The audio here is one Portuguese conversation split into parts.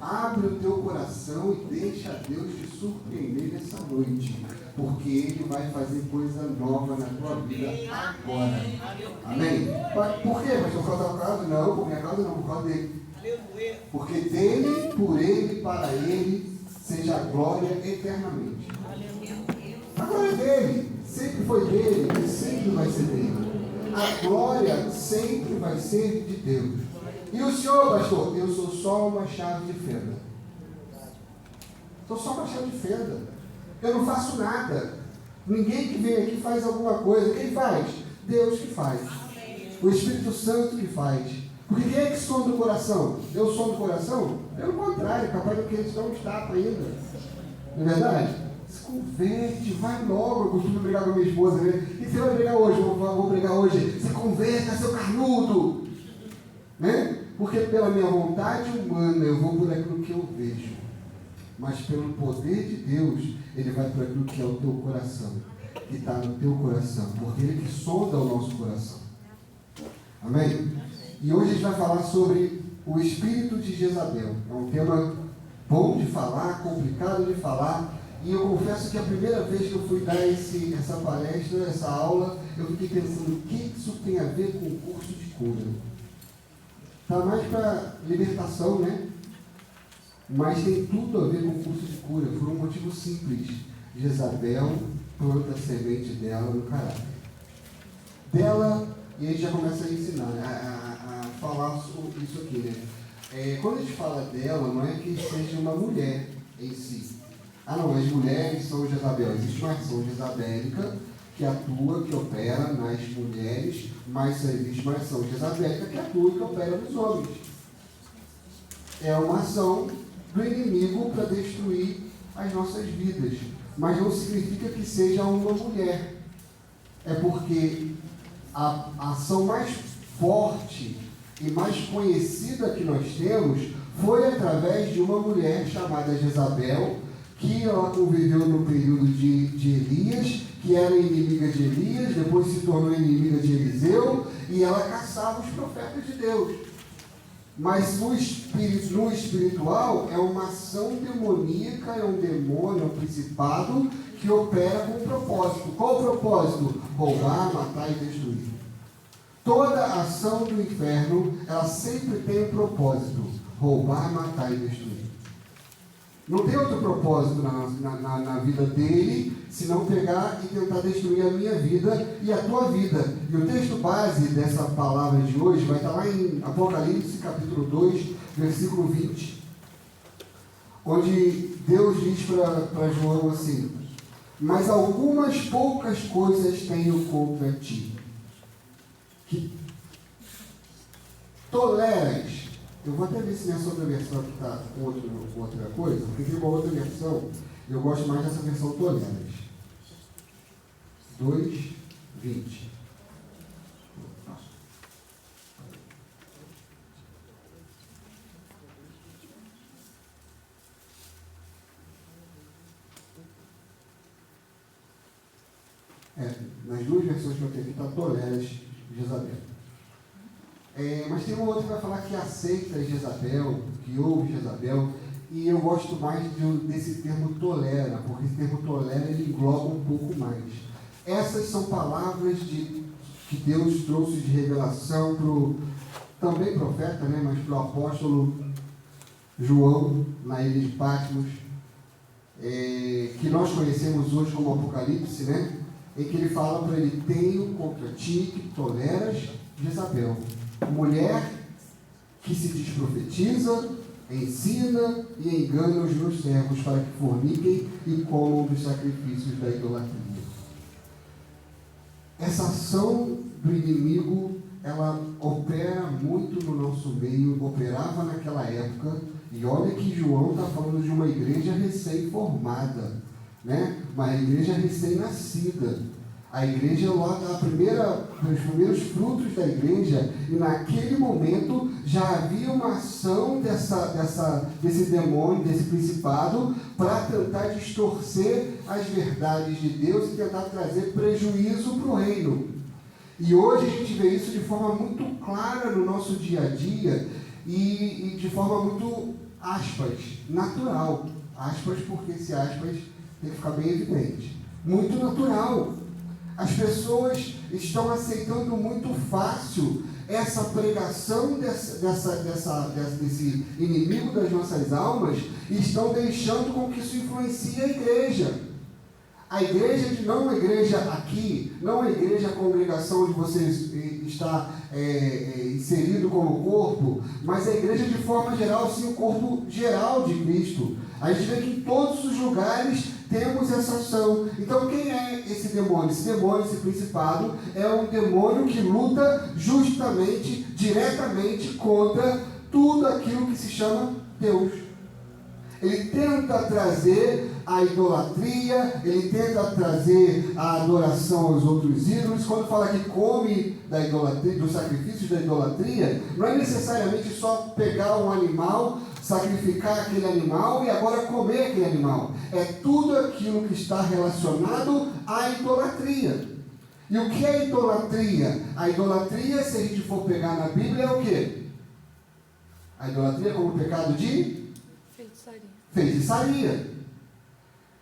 Abre o teu coração e deixa Deus te surpreender nessa noite, porque Ele vai fazer coisa nova na tua vida agora. Amém? Por quê, pastor? Por causa da causa? Não, por minha causa não, por causa dele. Porque dele, por ele, para ele, seja a glória eternamente. A glória é dele, sempre foi dele e sempre vai ser dele. A glória sempre vai ser de Deus. E o senhor, pastor? Eu sou só uma chave de fenda. Sou só uma chave de fenda. Eu não faço nada. Ninguém que vem aqui faz alguma coisa. Quem faz? Deus que faz. O Espírito Santo que faz. Porque quem é que sonda o coração? Eu sondo o coração? Pelo contrário, capaz de que eles dão um tapa ainda. Não é verdade? Se converte, vai logo. Eu costumo brigar com a minha esposa, né? E você vai brigar hoje? Vou brigar hoje. Se converta, seu carnudo. Né? Porque pela minha vontade humana eu vou por aquilo que eu vejo. Mas pelo poder de Deus, Ele vai por aquilo que é o teu coração. Que está no teu coração. Porque Ele que sonda o nosso coração. Amém? E hoje a gente vai falar sobre o espírito de Jezabel. É um tema bom de falar, complicado de falar. E eu confesso que a primeira vez que eu fui dar essa palestra, essa aula, eu fiquei pensando, o que isso tem a ver com o curso de cura? Está mais para libertação, né? Mas tem tudo a ver com o curso de cura, por um motivo simples. Jezabel planta a semente dela no caráter. Dela, e a gente já começa a ensinar, a falar sobre isso aqui, né? Quando a gente fala dela, não é que seja uma mulher em si. Ah não, as mulheres são Jezabel. Existe uma ação jezabélica que atua, que opera nas mulheres, mas existe uma ação jezabélica que atua e que opera nos homens. É uma ação do inimigo para destruir as nossas vidas. Mas não significa que seja uma mulher. É porque a ação mais forte e mais conhecida que nós temos foi através de uma mulher chamada Jezabel, que ela conviveu no período de Elias, que era inimiga de Elias, depois se tornou inimiga de Eliseu, e ela caçava os profetas de Deus. Mas no espiritual é uma ação demoníaca, é um demônio, é um principado que opera com um propósito. Qual o propósito? Roubar, matar e destruir. Toda ação do inferno, ela sempre tem um propósito: roubar, matar e destruir. Não tem outro propósito na vida dele, senão pegar e tentar destruir a minha vida e a tua vida. E o texto base dessa palavra de hoje vai estar lá em Apocalipse, capítulo 2, versículo 20, onde Deus diz para João assim: mas algumas poucas coisas tenho contra ti, que toleras. Eu vou até ver se nessa outra versão aqui está outra coisa, porque tem uma outra versão, eu gosto mais dessa versão toleras. 2:20. Nas duas versões que eu tenho aqui está toleras Jezabel. Mas tem uma outra que vai falar que aceita Jezabel, que ouve Jezabel, e eu gosto mais desse termo tolera, porque esse termo tolera ele engloba um pouco mais. Essas são palavras que Deus trouxe de revelação para o também profeta, né, mas para o apóstolo João, na ilha de Patmos, que nós conhecemos hoje como Apocalipse, né, em que ele fala para ele: tenho contra ti que toleras Jezabel, mulher que se desprofetiza, ensina e engana os meus servos para que forniquem e comam dos sacrifícios da idolatria. Essa ação do inimigo, ela opera muito no nosso meio, operava naquela época, e olha que João está falando de uma igreja recém-formada, né? Uma igreja recém-nascida. A igreja lá, os primeiros frutos da igreja, e naquele momento já havia uma ação desse demônio, desse principado, para tentar distorcer as verdades de Deus e tentar trazer prejuízo para o reino. E hoje a gente vê isso de forma muito clara no nosso dia a dia e de forma muito aspas, natural. Aspas, porque esse aspas tem que ficar bem evidente. Muito natural. As pessoas estão aceitando muito fácil essa pregação desse inimigo das nossas almas e estão deixando com que isso influencie a igreja. A igreja, não a igreja aqui, não a igreja, a congregação onde você está inserido como corpo, mas a igreja de forma geral, sim, o corpo geral de Cristo. A gente vê que em todos os lugares temos essa ação. Então quem é esse demônio? Esse demônio, esse principado, é um demônio que luta justamente, diretamente contra tudo aquilo que se chama Deus. Ele tenta trazer a idolatria, ele tenta trazer a adoração aos outros ídolos. Quando fala que come da idolatria, dos sacrifícios da idolatria, não é necessariamente só pegar um animal, sacrificar aquele animal e agora comer aquele animal. É tudo aquilo que está relacionado à idolatria. E o que é idolatria? A idolatria, se a gente for pegar na Bíblia, é o quê? A idolatria é como pecado de feitiçaria.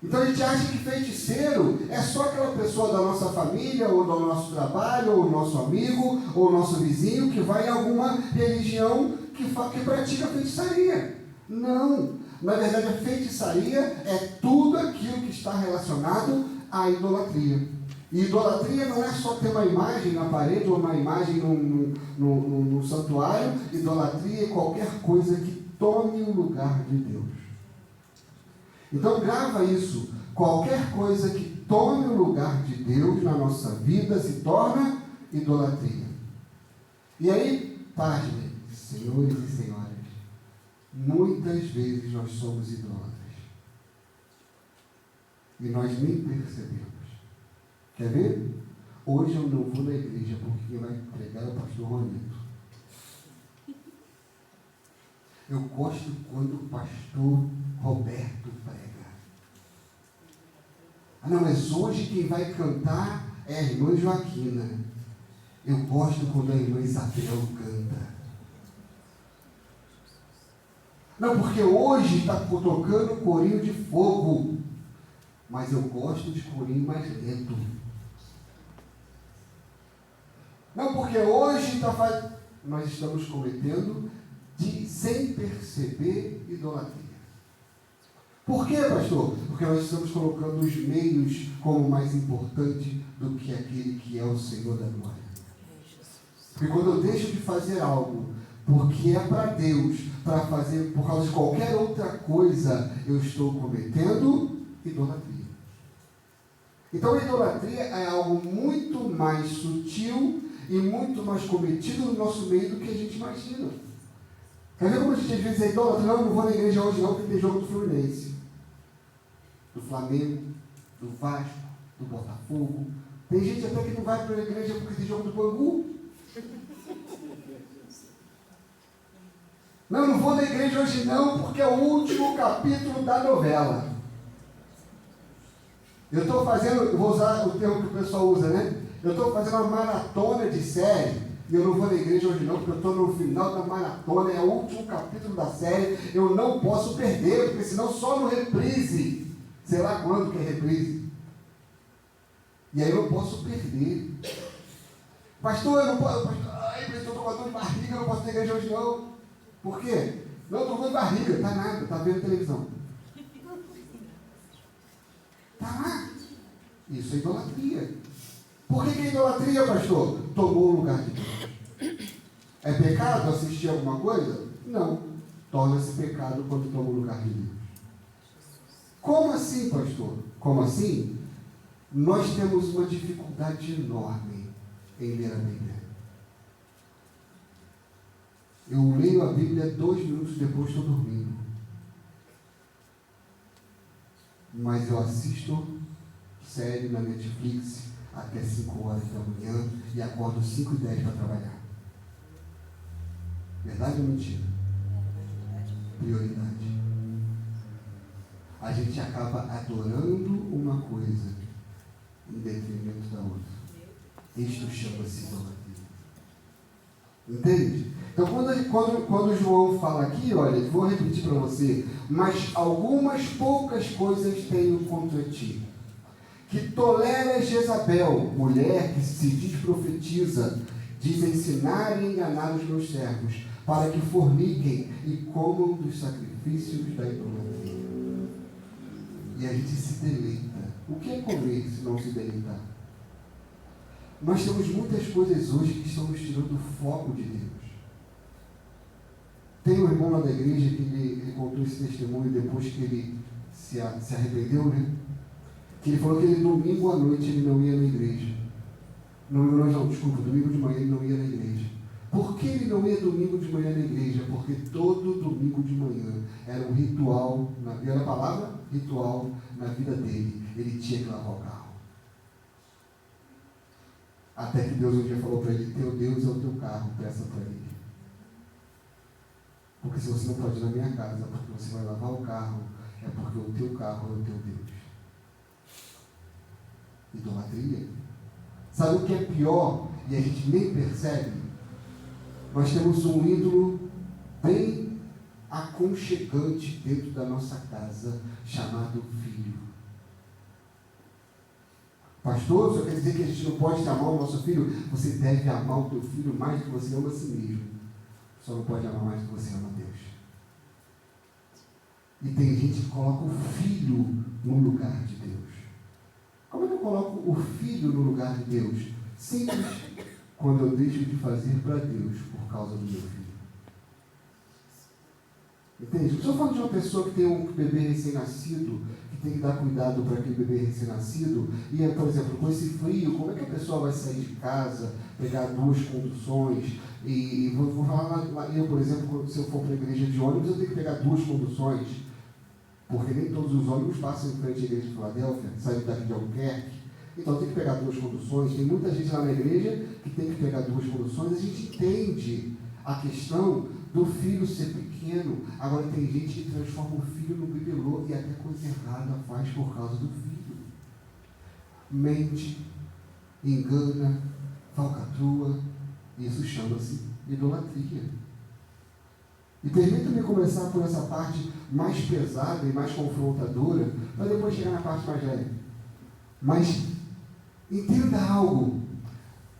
Então a gente acha que feiticeiro é só aquela pessoa da nossa família, ou do nosso trabalho, ou nosso amigo, ou nosso vizinho que vai em alguma religião que pratica feitiçaria. Não. Na verdade, a feitiçaria é tudo aquilo que está relacionado à idolatria. E idolatria não é só ter uma imagem na parede ou uma imagem no santuário. Idolatria é qualquer coisa que tome o lugar de Deus. Então grava isso. Qualquer coisa que tome o lugar de Deus na nossa vida se torna idolatria. E aí, pasmem, senhores e senhoras, muitas vezes nós somos idólatras. E nós nem percebemos. Quer ver? Hoje eu não vou na igreja porque quem vai pregar é o pastor Ronito. Eu gosto quando o pastor Roberto prega. Ah, não, mas hoje quem vai cantar é a irmã Joaquina. Eu gosto quando a irmã Isabel canta. Não, porque hoje está tocando corinho de fogo. Mas eu gosto de corinho mais lento. Não, porque hoje está fazendo... Nós estamos cometendo sem perceber idolatria. Por quê, pastor? Porque nós estamos colocando os meios como mais importante do que aquele que é o Senhor da glória. Porque quando eu deixo de fazer algo porque é para Deus, para fazer por causa de qualquer outra coisa, eu estou cometendo idolatria. Então a idolatria é algo muito mais sutil e muito mais cometido no nosso meio do que a gente imagina. Quer ver como a gente às vezes é idólatra? Não vou na igreja hoje não, porque tem jogo do Fluminense, do Flamengo, do Vasco, do Botafogo. Tem gente até que não vai para a igreja porque tem jogo do Bangu. Não vou na igreja hoje não, porque é o último capítulo da novela. Eu estou fazendo, eu vou usar o termo que o pessoal usa, né? Eu estou fazendo uma maratona de série. E eu não vou na igreja hoje não, porque eu estou no final da maratona, é o último capítulo da série, eu não posso perder, porque senão só no reprise, sei lá quando que é reprise. E aí eu não posso perder. Pastor, eu não posso, pastor, eu estou com dor de barriga, eu não posso na igreja hoje não. Por quê? Não, estou com dor de barriga, está nada, está vendo televisão. Está lá. Isso é idolatria. Por que é idolatria, pastor? Tomou o lugar de Deus. É pecado assistir alguma coisa? Não. Torna-se pecado quando toma o lugar de Deus. Como assim, pastor? Como assim? Nós temos uma dificuldade enorme em ler a Bíblia. Eu leio a Bíblia 2 minutos depois estou dormindo. Mas eu assisto série na Netflix até 5 horas da manhã e acordo 5h10 para trabalhar. Verdade ou mentira? Prioridade. A gente acaba adorando uma coisa em detrimento da outra. Isto chama-se idolatria. Entende? Então, quando João fala aqui, olha, vou repetir para você, mas algumas poucas coisas tenho contra ti, que toleras Jezabel, mulher que se diz profetiza, diz ensinar e enganar os meus servos, para que forniquem e comam dos sacrifícios da idolatria. E a gente se deleita. O que é comer se não se deleitar? Nós temos muitas coisas hoje que estão nos tirando o foco de Deus. Tem um irmão lá da igreja que ele contou esse testemunho depois que ele se arrependeu, né? Que ele falou que ele, domingo à noite ele não ia na igreja. Domingo de manhã ele não ia na igreja. Por que ele não ia domingo de manhã na igreja? Porque todo domingo de manhã era um ritual, era a palavra ritual na vida dele. Ele tinha que lavar o carro. Até que Deus um dia falou para ele: teu Deus é o teu carro, peça para ele. Porque se você não pode ir na minha casa, porque você vai lavar o carro, é porque o teu carro é o teu Deus. Idolatria. Sabe o que é pior e a gente nem percebe? Nós temos um ídolo bem aconchegante dentro da nossa casa, chamado filho. Pastor, só quer dizer que a gente não pode amar o nosso filho? Você deve amar o teu filho mais do que você ama a si mesmo. Só não pode amar mais do que você ama a Deus. E tem gente que coloca o filho no lugar de Deus. Como é que eu coloco o filho no lugar de Deus? Simples. Quando eu deixo de fazer para Deus por causa do meu filho. Entende? Estou falando de uma pessoa que tem um bebê recém-nascido, que tem que dar cuidado para aquele bebê recém-nascido, e, por exemplo, com esse frio, como é que a pessoa vai sair de casa, pegar 2 conduções, e vou falar lá, eu, por exemplo, se eu for para a igreja de ônibus, eu tenho que pegar 2 conduções, porque nem todos os ônibus passam em frente à igreja de Filadélfia, saindo daqui de Albuquerque. Então tem que pegar 2 conduções. Tem muita gente lá na igreja que tem que pegar 2 conduções. A gente entende a questão do filho ser pequeno. Agora tem gente que transforma o filho no bibelô e até coisa errada faz por causa do filho. Mente, engana, falcatrua. Isso chama-se idolatria. E permita-me começar por essa parte mais pesada e mais confrontadora, para depois chegar na parte mais leve. Mas entenda algo: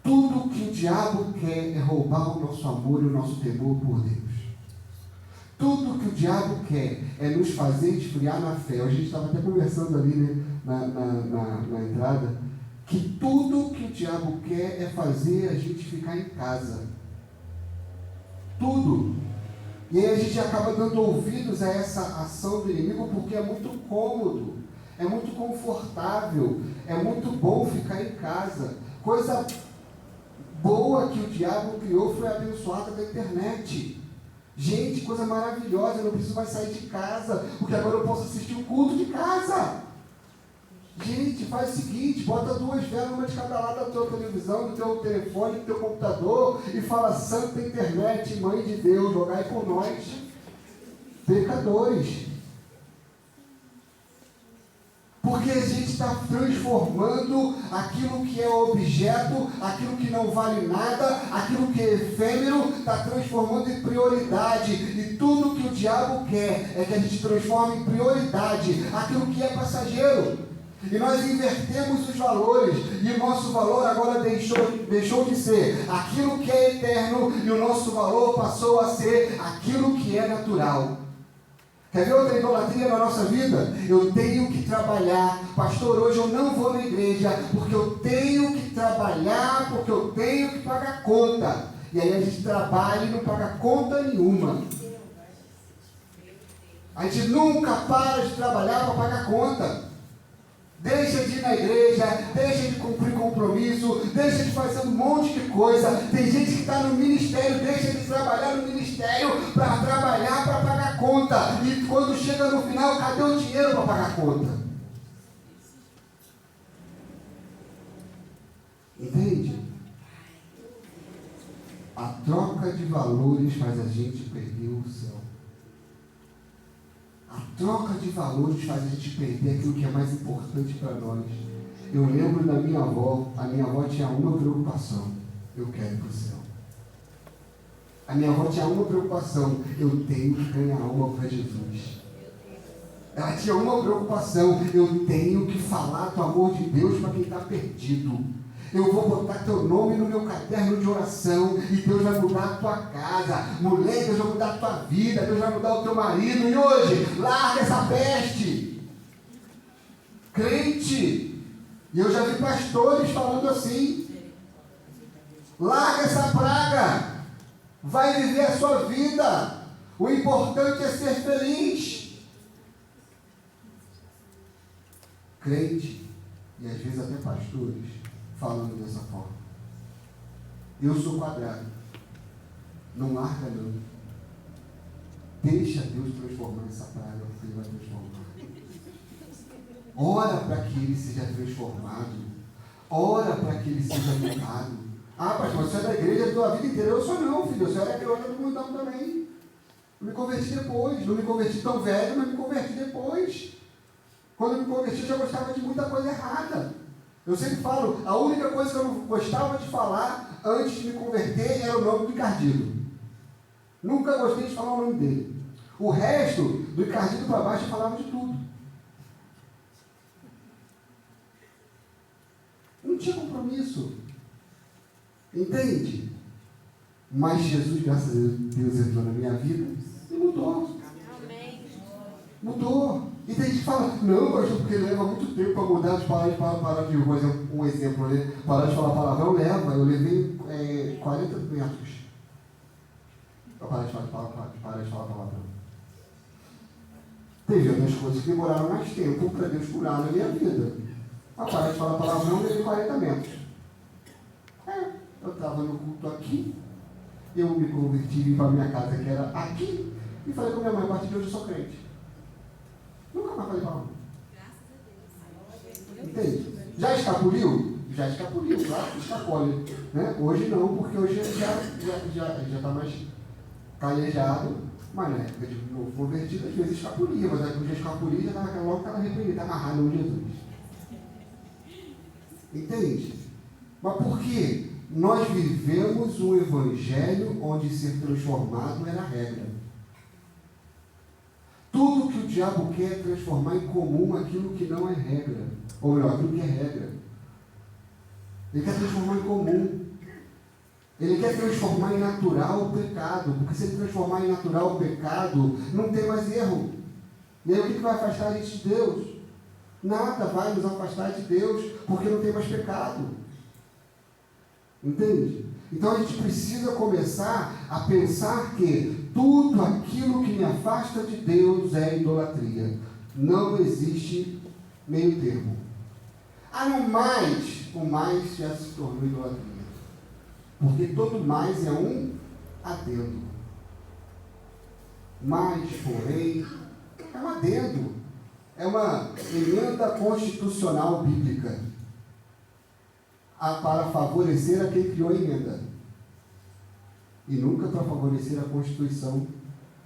tudo que o diabo quer é roubar o nosso amor e o nosso temor por Deus. Tudo que o diabo quer é nos fazer esfriar na fé. A gente estava até conversando ali, né, na entrada, que tudo que o diabo quer é fazer a gente ficar em casa. Tudo. E aí a gente acaba dando ouvidos a essa ação do inimigo porque é muito cômodo, é muito confortável, é muito bom ficar em casa. Coisa boa que o diabo criou foi a abençoada da internet. Gente, coisa maravilhosa, eu não preciso mais sair de casa, porque agora eu posso assistir um culto de casa. Gente, faz o seguinte, bota 2 velas, uma de cada lado da tua televisão, do teu telefone, do teu computador, e fala: Santa Internet, Mãe de Deus, rogai por nós, pecadores. Porque a gente está transformando aquilo que é objeto, aquilo que não vale nada, aquilo que é efêmero, está transformando em prioridade. E tudo que o diabo quer é que a gente transforme em prioridade aquilo que é passageiro. E nós invertemos os valores, e o nosso valor agora deixou de ser aquilo que é eterno, e o nosso valor passou a ser aquilo que é natural. Quer ver outra idolatria na nossa vida? Eu tenho que trabalhar. Pastor, hoje eu não vou na igreja, porque eu tenho que trabalhar, porque eu tenho que pagar conta. E aí a gente trabalha e não paga conta nenhuma. A gente nunca para de trabalhar para pagar conta. Deixa de ir na igreja, deixa de cumprir compromisso, deixa de fazer um monte de coisa. Tem gente que está no ministério, deixa de trabalhar no ministério para trabalhar para pagar conta. E quando chega no final, cadê o dinheiro para pagar conta? Entende? A troca de valores faz a gente perder o céu. A troca de valores faz a gente perder aquilo que é mais importante para nós. Eu lembro da minha avó. A minha avó tinha uma preocupação: eu quero ir para o céu. A minha avó tinha uma preocupação: eu tenho que ganhar alma para Jesus. Ela tinha uma preocupação: eu tenho que falar do amor de Deus para quem está perdido. Eu vou botar teu nome no meu caderno de oração e Deus vai mudar a tua casa. Mulher, Deus vai mudar a tua vida, Deus vai mudar o teu marido. E hoje, larga essa peste. Crente. E eu já vi pastores falando assim: larga essa praga. Vai viver a sua vida. O importante é ser feliz. Crente, e às vezes até pastores, falando dessa forma. Eu sou quadrado. Não larga não. Deixa Deus transformar essa praga, porque Ele vai transformar. Ora para que ele seja transformado. Ora para que ele seja mudado. Ah, pastor, você é da igreja toda a vida inteira. Eu sou não, filho. Eu sou da igreja do mundão também. Eu me converti depois. Não me converti tão velho, mas me converti depois. Quando eu me converti, eu já gostava de muita coisa errada. Eu sempre falo, a única coisa que eu não gostava de falar antes de me converter era o nome do Ricardino. Nunca gostei de falar o nome dele. O resto, do Ricardino para baixo, eu falava de tudo. Não tinha compromisso. Entende? Mas Jesus, graças a Deus, entrou na minha vida e mudou. Mudou. E tem gente que fala: não, pastor, porque leva muito tempo para mudar de parar de um exemplo, né? Parar de falar palavrão leva. Eu levei 40 metros para parar de falar palavrão. Teve outras coisas que demoraram mais tempo para Deus curar na minha vida. Para parar de falar palavrão, eu levei 40 metros. Eu estava no culto aqui, eu me converti, vim para a minha casa que era aqui, e falei com minha mãe: a partir de hoje eu sou crente. Nunca mais falei palavrão. Entende? Já escapuliu? Já escapuliu, claro, escapole. Né? Hoje não, porque hoje já está mais calejado, mas na época de novo convertido, às vezes escapulia, mas aí quando já escapulia, já estava logo repreendido, está amarrado no Jesus. Entende? Mas por quê? Nós vivemos um evangelho onde ser transformado era a regra. Tudo que o diabo quer é transformar em comum aquilo que não é regra. Ou melhor, aquilo que é regra. Ele quer transformar em comum. Ele quer transformar em natural o pecado. Porque se ele transformar em natural o pecado, não tem mais erro. E aí o que vai afastar a gente de Deus? Nada vai nos afastar de Deus, porque não tem mais pecado. Entende? Então a gente precisa começar a pensar que tudo aquilo que me afasta de Deus é idolatria. Não existe meio termo. No mais, o mais já se tornou idolatria. Porque todo mais é um adendo. Mas, porém, é um adendo. É uma emenda constitucional bíblica para favorecer a quem criou a emenda. E nunca para favorecer a Constituição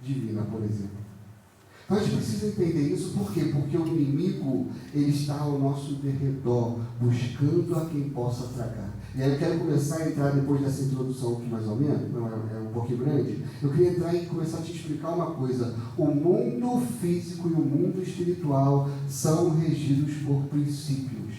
divina, por exemplo. Então a gente precisa entender isso. Por quê? Porque o inimigo, ele está ao nosso derredor, buscando a quem possa tragar. E aí eu quero começar a entrar, depois dessa introdução aqui mais ou menos, não é um pouquinho grande, eu queria entrar e começar a te explicar uma coisa. O mundo físico e o mundo espiritual são regidos por princípios.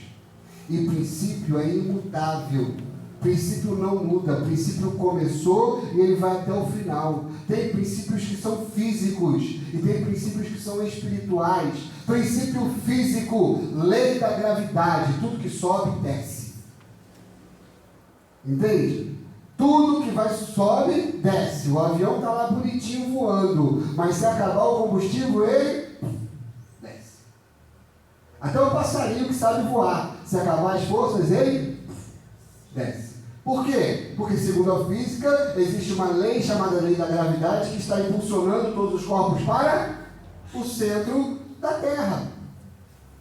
E princípio é imutável. Princípio não muda. Princípio começou e ele vai até o final. Tem princípios que são físicos e tem princípios que são espirituais. Princípio físico, lei da gravidade. Tudo que sobe, desce. Entende? Tudo que vai sobe, desce. O avião está lá bonitinho voando, mas se acabar o combustível, ele desce. Até o passarinho que sabe voar, se acabar as forças, ele desce. Por quê? Porque, segundo a física, existe uma lei chamada lei da gravidade que está impulsionando todos os corpos para o centro da Terra,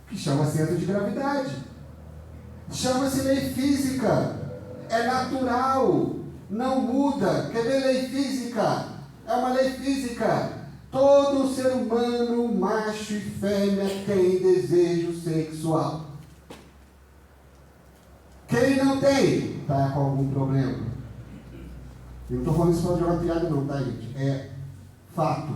que chama centro de gravidade. Chama-se lei física. É natural, não muda. Quer ver lei física? É uma lei física. Todo ser humano, macho e fêmea, tem desejo sexual. Quem não tem, está com algum problema. Eu não estou falando isso para jogar piada não, tá, gente? É fato.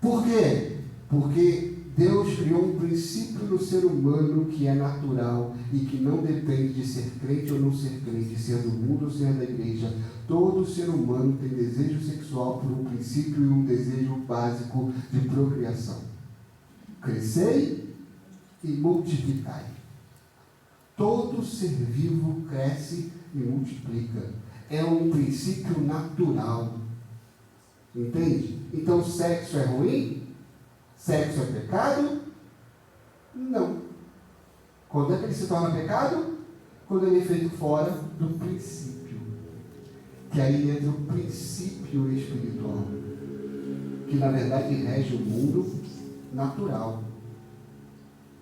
Por quê? Porque Deus criou um princípio no ser humano que é natural e que não depende de ser crente ou não ser crente, ser do mundo ou ser da igreja. Todo ser humano tem desejo sexual por um princípio e um desejo básico de procriação. Crescei e multiplicai. Todo ser vivo cresce e multiplica. É um princípio natural. Entende? Então, sexo é ruim? Sexo é pecado? Não. Quando é que ele se torna pecado? Quando ele é feito fora do princípio. Que aí entra o princípio espiritual. Que na verdade rege o mundo natural.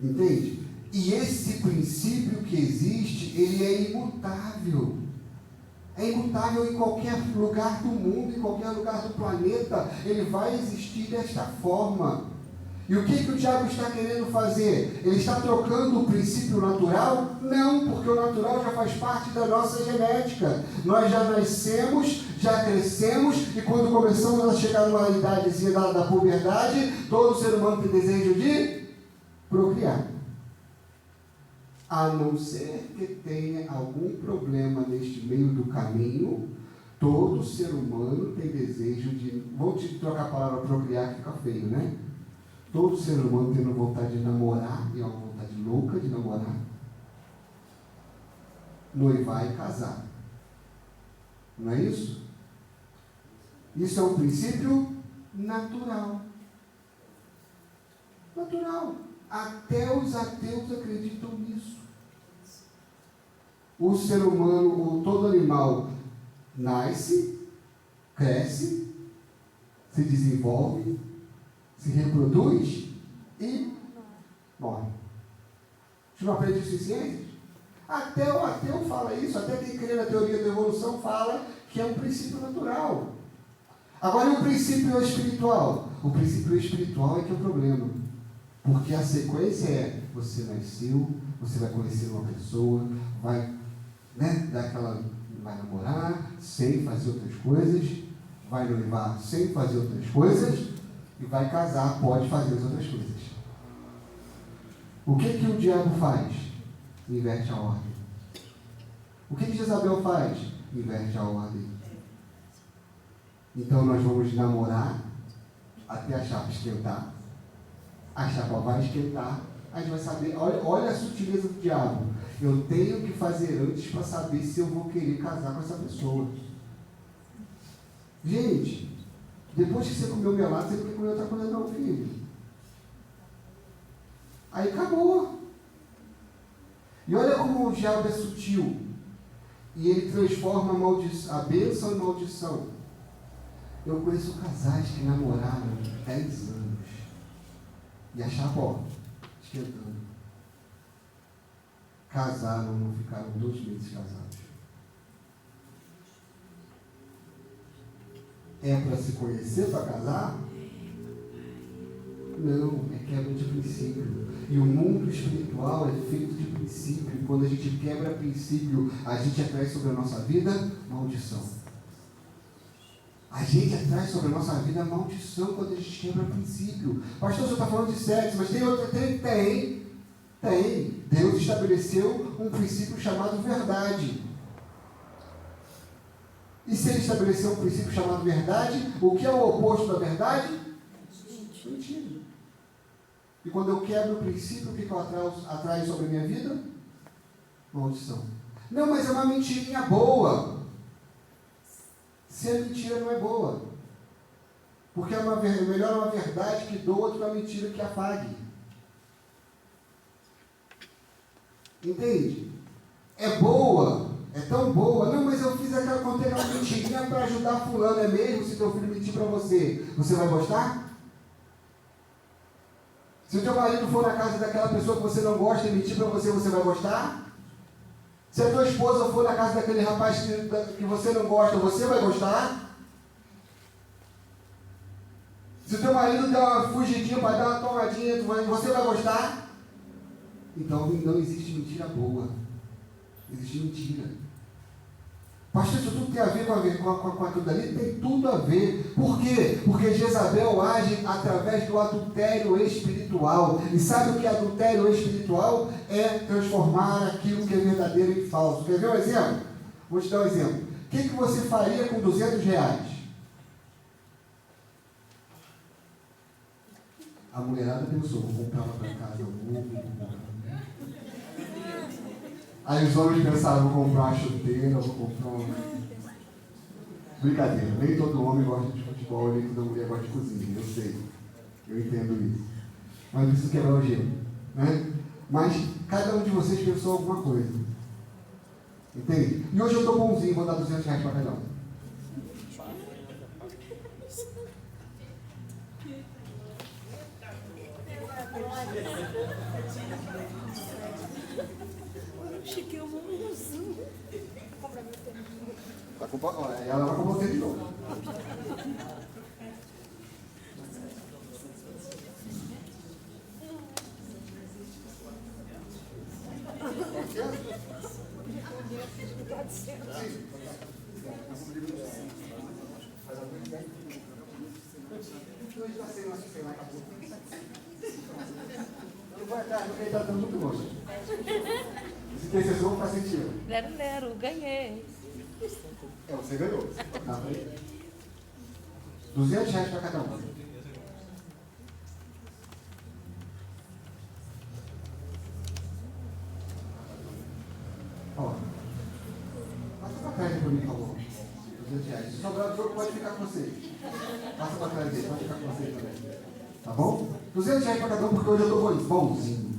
Entende? E esse princípio que existe, ele é imutável. É imutável em qualquer lugar do mundo, em qualquer lugar do planeta. Ele vai existir desta forma. E o que o diabo está querendo fazer? Ele está trocando o princípio natural? Não, porque o natural já faz parte da nossa genética. Nós já nascemos, já crescemos, e quando começamos a chegar numa idadezinha da puberdade, todo ser humano tem desejo de procriar. A não ser que tenha algum problema neste meio do caminho, todo ser humano tem desejo de... Vou te trocar a palavra procriar, que fica feio, né? Todo ser humano tem vontade de namorar, e é uma vontade louca de namorar, noivar e casar. Não é isso? Isso é um princípio natural. Natural. Até os ateus acreditam nisso. O ser humano, todo animal, nasce, cresce, se desenvolve, se reproduz e morre. A gente não aprende isso em ciências? Até o ateu fala isso, até quem crê na teoria da evolução fala que é um princípio natural. Agora, e o princípio espiritual? O princípio espiritual é que é o problema. Porque a sequência é, você nasceu, você vai conhecer uma pessoa, vai, vai namorar sem fazer outras coisas, vai noivar sem fazer outras coisas, e vai casar, pode fazer as outras coisas. O que o diabo faz? Inverte a ordem. O que Jezabel faz? Inverte a ordem. Então nós vamos namorar até a chapa esquentar. A chapa vai esquentar, a gente vai saber, olha a sutileza do diabo. Eu tenho que fazer antes para saber se eu vou querer casar com essa pessoa. Gente, depois que você comeu melado, você não quer comer outra coisa não, filho. Aí acabou. E olha como o diabo é sutil. E ele transforma a bênção em maldição. Eu conheço casais que namoraram 10 anos. E a chapa, esquentando. Casaram, não ficaram 2 meses casados. É para se conhecer para casar? Não, é quebra de princípio. E o mundo espiritual é feito de princípio. E quando a gente quebra princípio, a gente atrai sobre a nossa vida maldição. A gente atrai sobre a nossa vida maldição quando a gente quebra princípio. Pastor, você está falando de sexo, mas tem outra? Tem. Deus estabeleceu um princípio chamado verdade. E se ele estabeleceu um princípio chamado verdade, o que é o oposto da verdade? Mentira. E quando eu quebro o princípio, o que eu atraio sobre a minha vida? Maldição. Não, mas é uma mentirinha boa. Se a mentira não é boa. Porque é melhor uma verdade que doa do que uma mentira que apague. Entende? É boa. É tão boa. Não, mas eu fiz contei aquela mentirinha para ajudar fulano. É mesmo? Se teu filho mentir para você, você vai gostar? Se o teu marido for na casa daquela pessoa que você não gosta e mentir para você, você vai gostar? Se a tua esposa for na casa daquele rapaz que você não gosta, você vai gostar? Se o teu marido der uma fugidinha para dar uma tomadinha, você vai gostar? Então não existe mentira boa. Existe mentira. Pastor, isso tudo tem a ver com aquilo dali? Tem tudo a ver. Por quê? Porque Jezabel age através do adultério espiritual. E sabe o que é adultério espiritual? É transformar aquilo que é verdadeiro em falso. Quer ver um exemplo? Vou te dar um exemplo. O que você faria com R$200? A mulherada pensou, vou comprar uma para casa, Aí os homens pensaram, vou comprar uma chuteira, vou comprar uma... Brincadeira, nem todo homem gosta de futebol, nem toda mulher gosta de cozinha, eu sei, eu entendo isso. Mas isso quebrar o gelo, né? Mas cada um de vocês pensou alguma coisa, entende? E hoje eu estou bonzinho, vou dar R$200 para cada um. Ela vai comprar você de novo. Eu vou atrás, porque ele está dando muito longe. Esse intercessor não faz sentido. 0-0, ganhei. Você ganhou. Tá, R$200 para cada um. Ó. Passa para trás para mim, por favor. R$200. Se sobrar o jogo, pode ficar com você. Passa para trás dele, pode ficar com você também. Tá bom? R$200 para cada um, porque hoje eu estou bonzinho.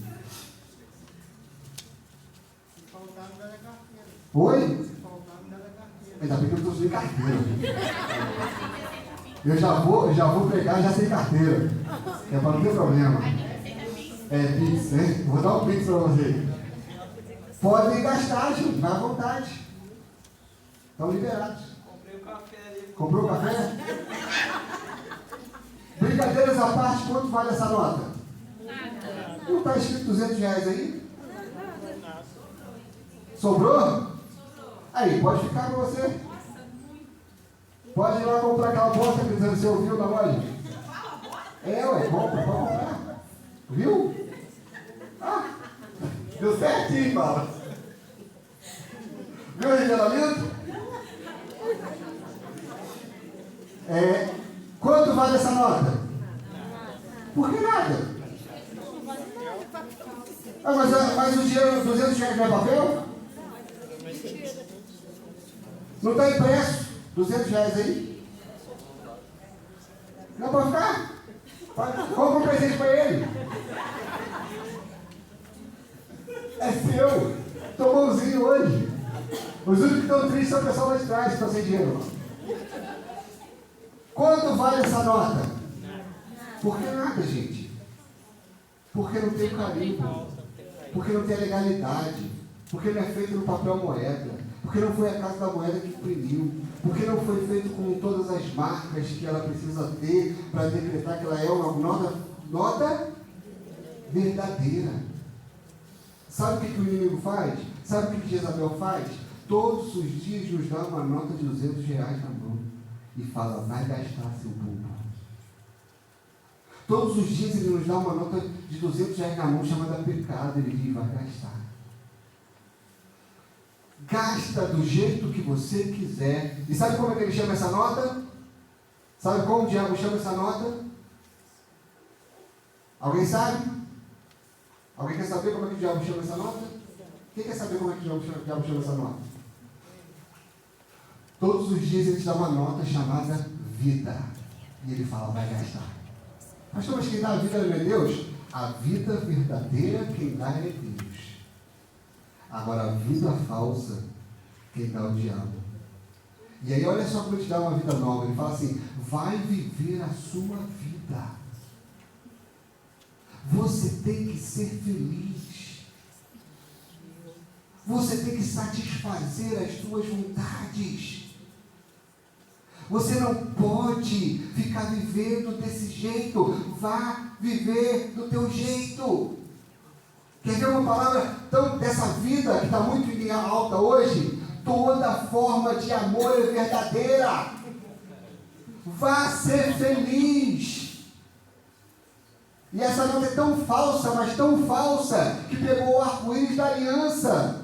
Oi? Ainda bem que eu estou sem carteira. Eu já vou pegar já sem carteira. É para não ter problema. É Pix, né? Vou dar um Pix para você. Podem gastar, gente, vai à vontade. Estão liberados. Comprei o café ali. Comprou o café? Brincadeiras à parte, quanto vale essa nota? Não está escrito R$200 aí? Sobrou? Aí, pode ficar com você. Pode ir lá comprar aquela bosta que você ouviu na loja. Ué, compra, pode comprar. Viu? Ah, deu certinho, fala. Viu o revelamento? Quanto vale essa nota? Por que nada? Mas o dinheiro, R$200 não é papel? Não está impresso? R$200 aí? Não pode ficar? Compra um presente para ele. É seu. Estou bonzinho hoje. Os únicos que estão tristes são o pessoal lá de trás que estão sem dinheiro. Quanto vale essa nota? Por que nada, gente? Porque não tem carimbo. Porque não tem legalidade. Porque não é feito no papel moeda. Porque não foi a Casa da Moeda que imprimiu. Porque não foi feito com todas as marcas que ela precisa ter para decretar que ela é uma nota verdadeira. Sabe o que o inimigo faz? Sabe o que Jezabel faz? Todos os dias nos dá uma nota de R$200 na mão e fala, vai gastar seu burro. Todos os dias ele nos dá uma nota de R$200 na mão chamada pecado. Ele diz, vai gastar. Gasta do jeito que você quiser. E sabe como é que ele chama essa nota? Sabe como o diabo chama essa nota? Alguém sabe? Alguém quer saber como é que o diabo chama essa nota? Quem quer saber como é que o diabo chama essa nota? Todos os dias ele te dá uma nota chamada vida. E ele fala, vai gastar. Pastor, mas quem dá a vida não é Deus? A vida verdadeira quem dá é Deus. Agora, a vida falsa, quem dá é o diabo. E aí, olha só como ele te dá uma vida nova. Ele fala assim, vai viver a sua vida. Você tem que ser feliz. Você tem que satisfazer as suas vontades. Você não pode ficar vivendo desse jeito. Vá viver do teu jeito. Quer ver uma palavra dessa vida que está muito em linha alta hoje? Toda forma de amor é verdadeira. Vá ser feliz. E essa nota é tão falsa, mas tão falsa, que pegou o arco-íris da aliança.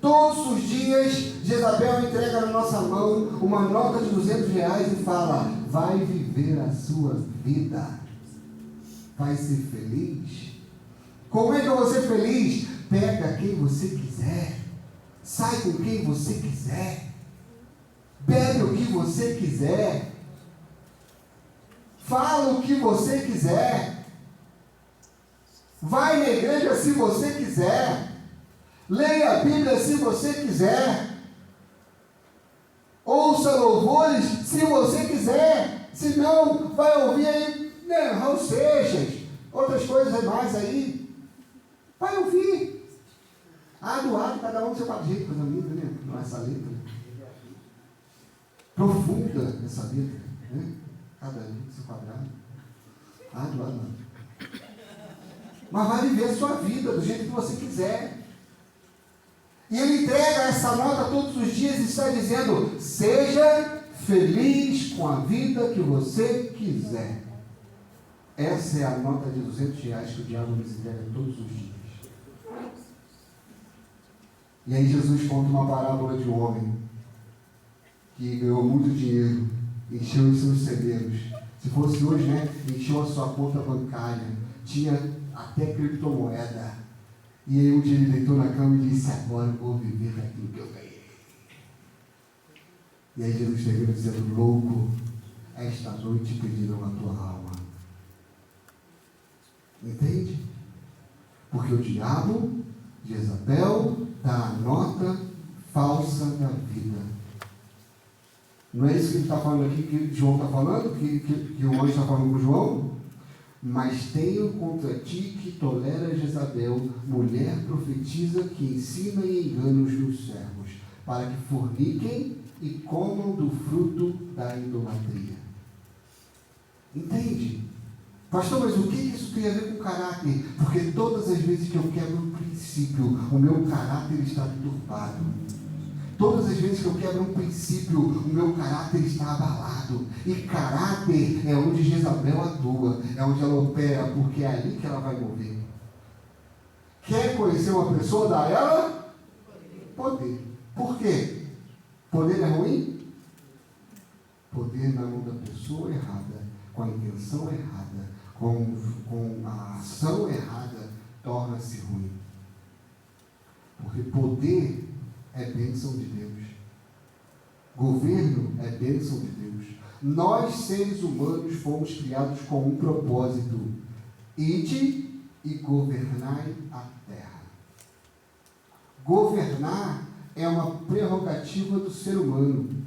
Todos os dias, Jezabel entrega na nossa mão uma nota de R$200 e fala: vai viver a sua vida, vai ser feliz. Como é que eu vou ser feliz? Pega quem você quiser, sai com quem você quiser, bebe o que você quiser, fala o que você quiser, vai na igreja se você quiser, leia a Bíblia se você quiser, ouça louvores se você quiser, se não, vai ouvir aí, né, Raul Seixas, outras coisas mais aí, vai ouvir. Do lado, cada um do seu jeito, coisa linda, né? Não é essa letra. Profunda essa letra, né? Cada um do seu quadrado. Do lado, não. Mas vai viver a sua vida do jeito que você quiser. E ele entrega essa nota todos os dias e está dizendo: seja feliz com a vida que você quiser. Essa é a nota de R$200 que o diabo nos entrega todos os dias. E aí Jesus conta uma parábola de um homem que ganhou muito dinheiro, encheu os seus celeiros. Se fosse hoje, né, encheu a sua conta bancária, tinha até criptomoeda. E aí um dia ele deitou na cama e disse: agora eu vou viver daquilo que eu ganhei. E aí Jesus termina dizendo: louco, esta noite pediram a tua alma. Entende? Porque o diabo, Jezabel, dá a nota falsa da vida. Não é isso que ele está falando aqui, que João está falando, que o anjo está falando com João? Mas tenho contra ti que tolera Jezabel, mulher profetiza que ensina e engana os meus servos, para que forniquem e comam do fruto da idolatria. Entende? Pastor, mas o que isso tem a ver com caráter? Porque todas as vezes que eu quebro um princípio, o meu caráter está deturpado. Todas as vezes que eu quebro um princípio, o meu caráter está abalado. E caráter é onde Jezabel atua, é onde ela opera, porque é ali que ela vai mover. Quer conhecer uma pessoa? Dá a ela poder. Por quê? Poder é ruim? Poder na mão da pessoa errada, com a intenção errada, com a ação errada, torna-se ruim. Porque poder é bênção de Deus. Governo é bênção de Deus. Nós, seres humanos, fomos criados com um propósito: ide e governai a terra. Governar é uma prerrogativa do ser humano.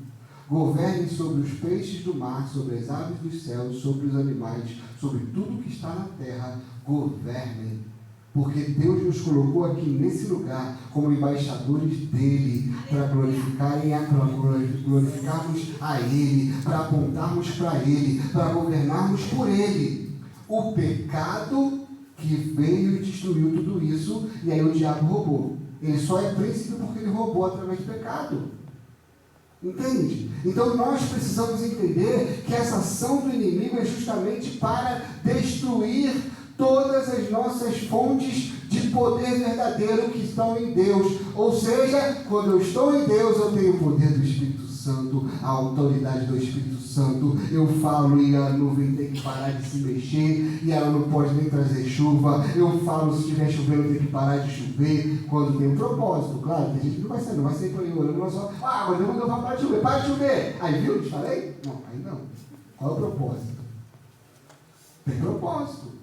Governem sobre os peixes do mar, sobre as aves dos céus, sobre os animais, sobre tudo que está na terra. Governem. Porque Deus nos colocou aqui nesse lugar como embaixadores dele, para glorificarmos a ele, para apontarmos para ele, para governarmos por ele. O pecado que veio e destruiu tudo isso, e aí o diabo roubou. Ele só é príncipe porque ele roubou através do pecado. Entende? Então nós precisamos entender que essa ação do inimigo é justamente para destruir todas as nossas fontes de poder verdadeiro que estão em Deus. Ou seja, quando eu estou em Deus, eu tenho o poder do Espírito Santo, a autoridade do Espírito Santo. Eu falo e a nuvem tem que parar de se mexer, e ela não pode nem trazer chuva. Eu falo, se estiver chovendo, tem que parar de chover, quando tem um propósito. Claro, tem gente que não vai sair por aí orando, mas só, mas Deus mandou para parar de chover, para de chover. Aí viu, te falei? Não, aí não. Qual é o propósito? Tem propósito.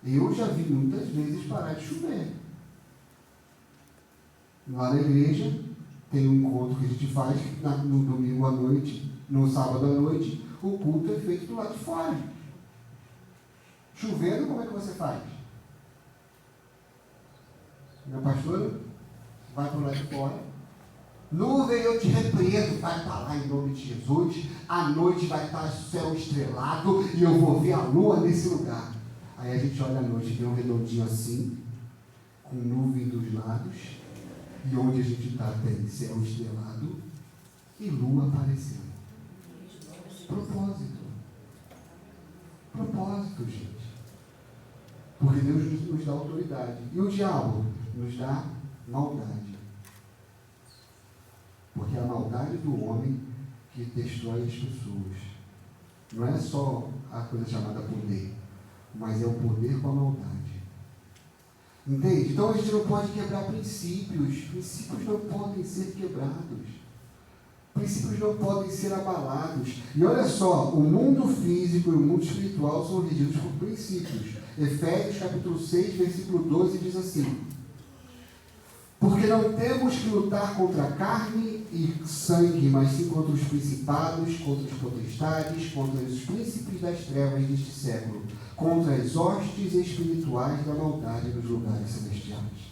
Eu já vi muitas vezes parar de chover. Lá na igreja, tem um encontro que a gente faz no domingo à noite, no sábado à noite, o culto é feito do lado de fora. Chovendo, como é que você faz? Minha pastora vai para o lado de fora. Nuvem, eu te repreendo, vai para lá em nome de Jesus. À noite vai estar céu estrelado e eu vou ver a lua nesse lugar. Aí a gente olha à noite, tem um redondinho assim, com nuvem dos lados, e onde a gente está tem céu estrelado e lua aparecendo. Propósito. Propósito, gente. Porque Deus nos dá autoridade. E o diabo nos dá maldade. Porque é a maldade do homem que destrói as pessoas. Não é só a coisa chamada poder, mas é o poder com a maldade. Entende? Então a gente não pode quebrar princípios. Princípios não podem ser quebrados. Princípios não podem ser abalados. E olha só, o mundo físico e o mundo espiritual são regidos por princípios. Efésios capítulo 6, versículo 12 diz assim: porque não temos que lutar contra carne e sangue, mas sim contra os principados, contra os potestades, contra os príncipes das trevas deste século, contra as hostes espirituais da maldade nos lugares celestiais.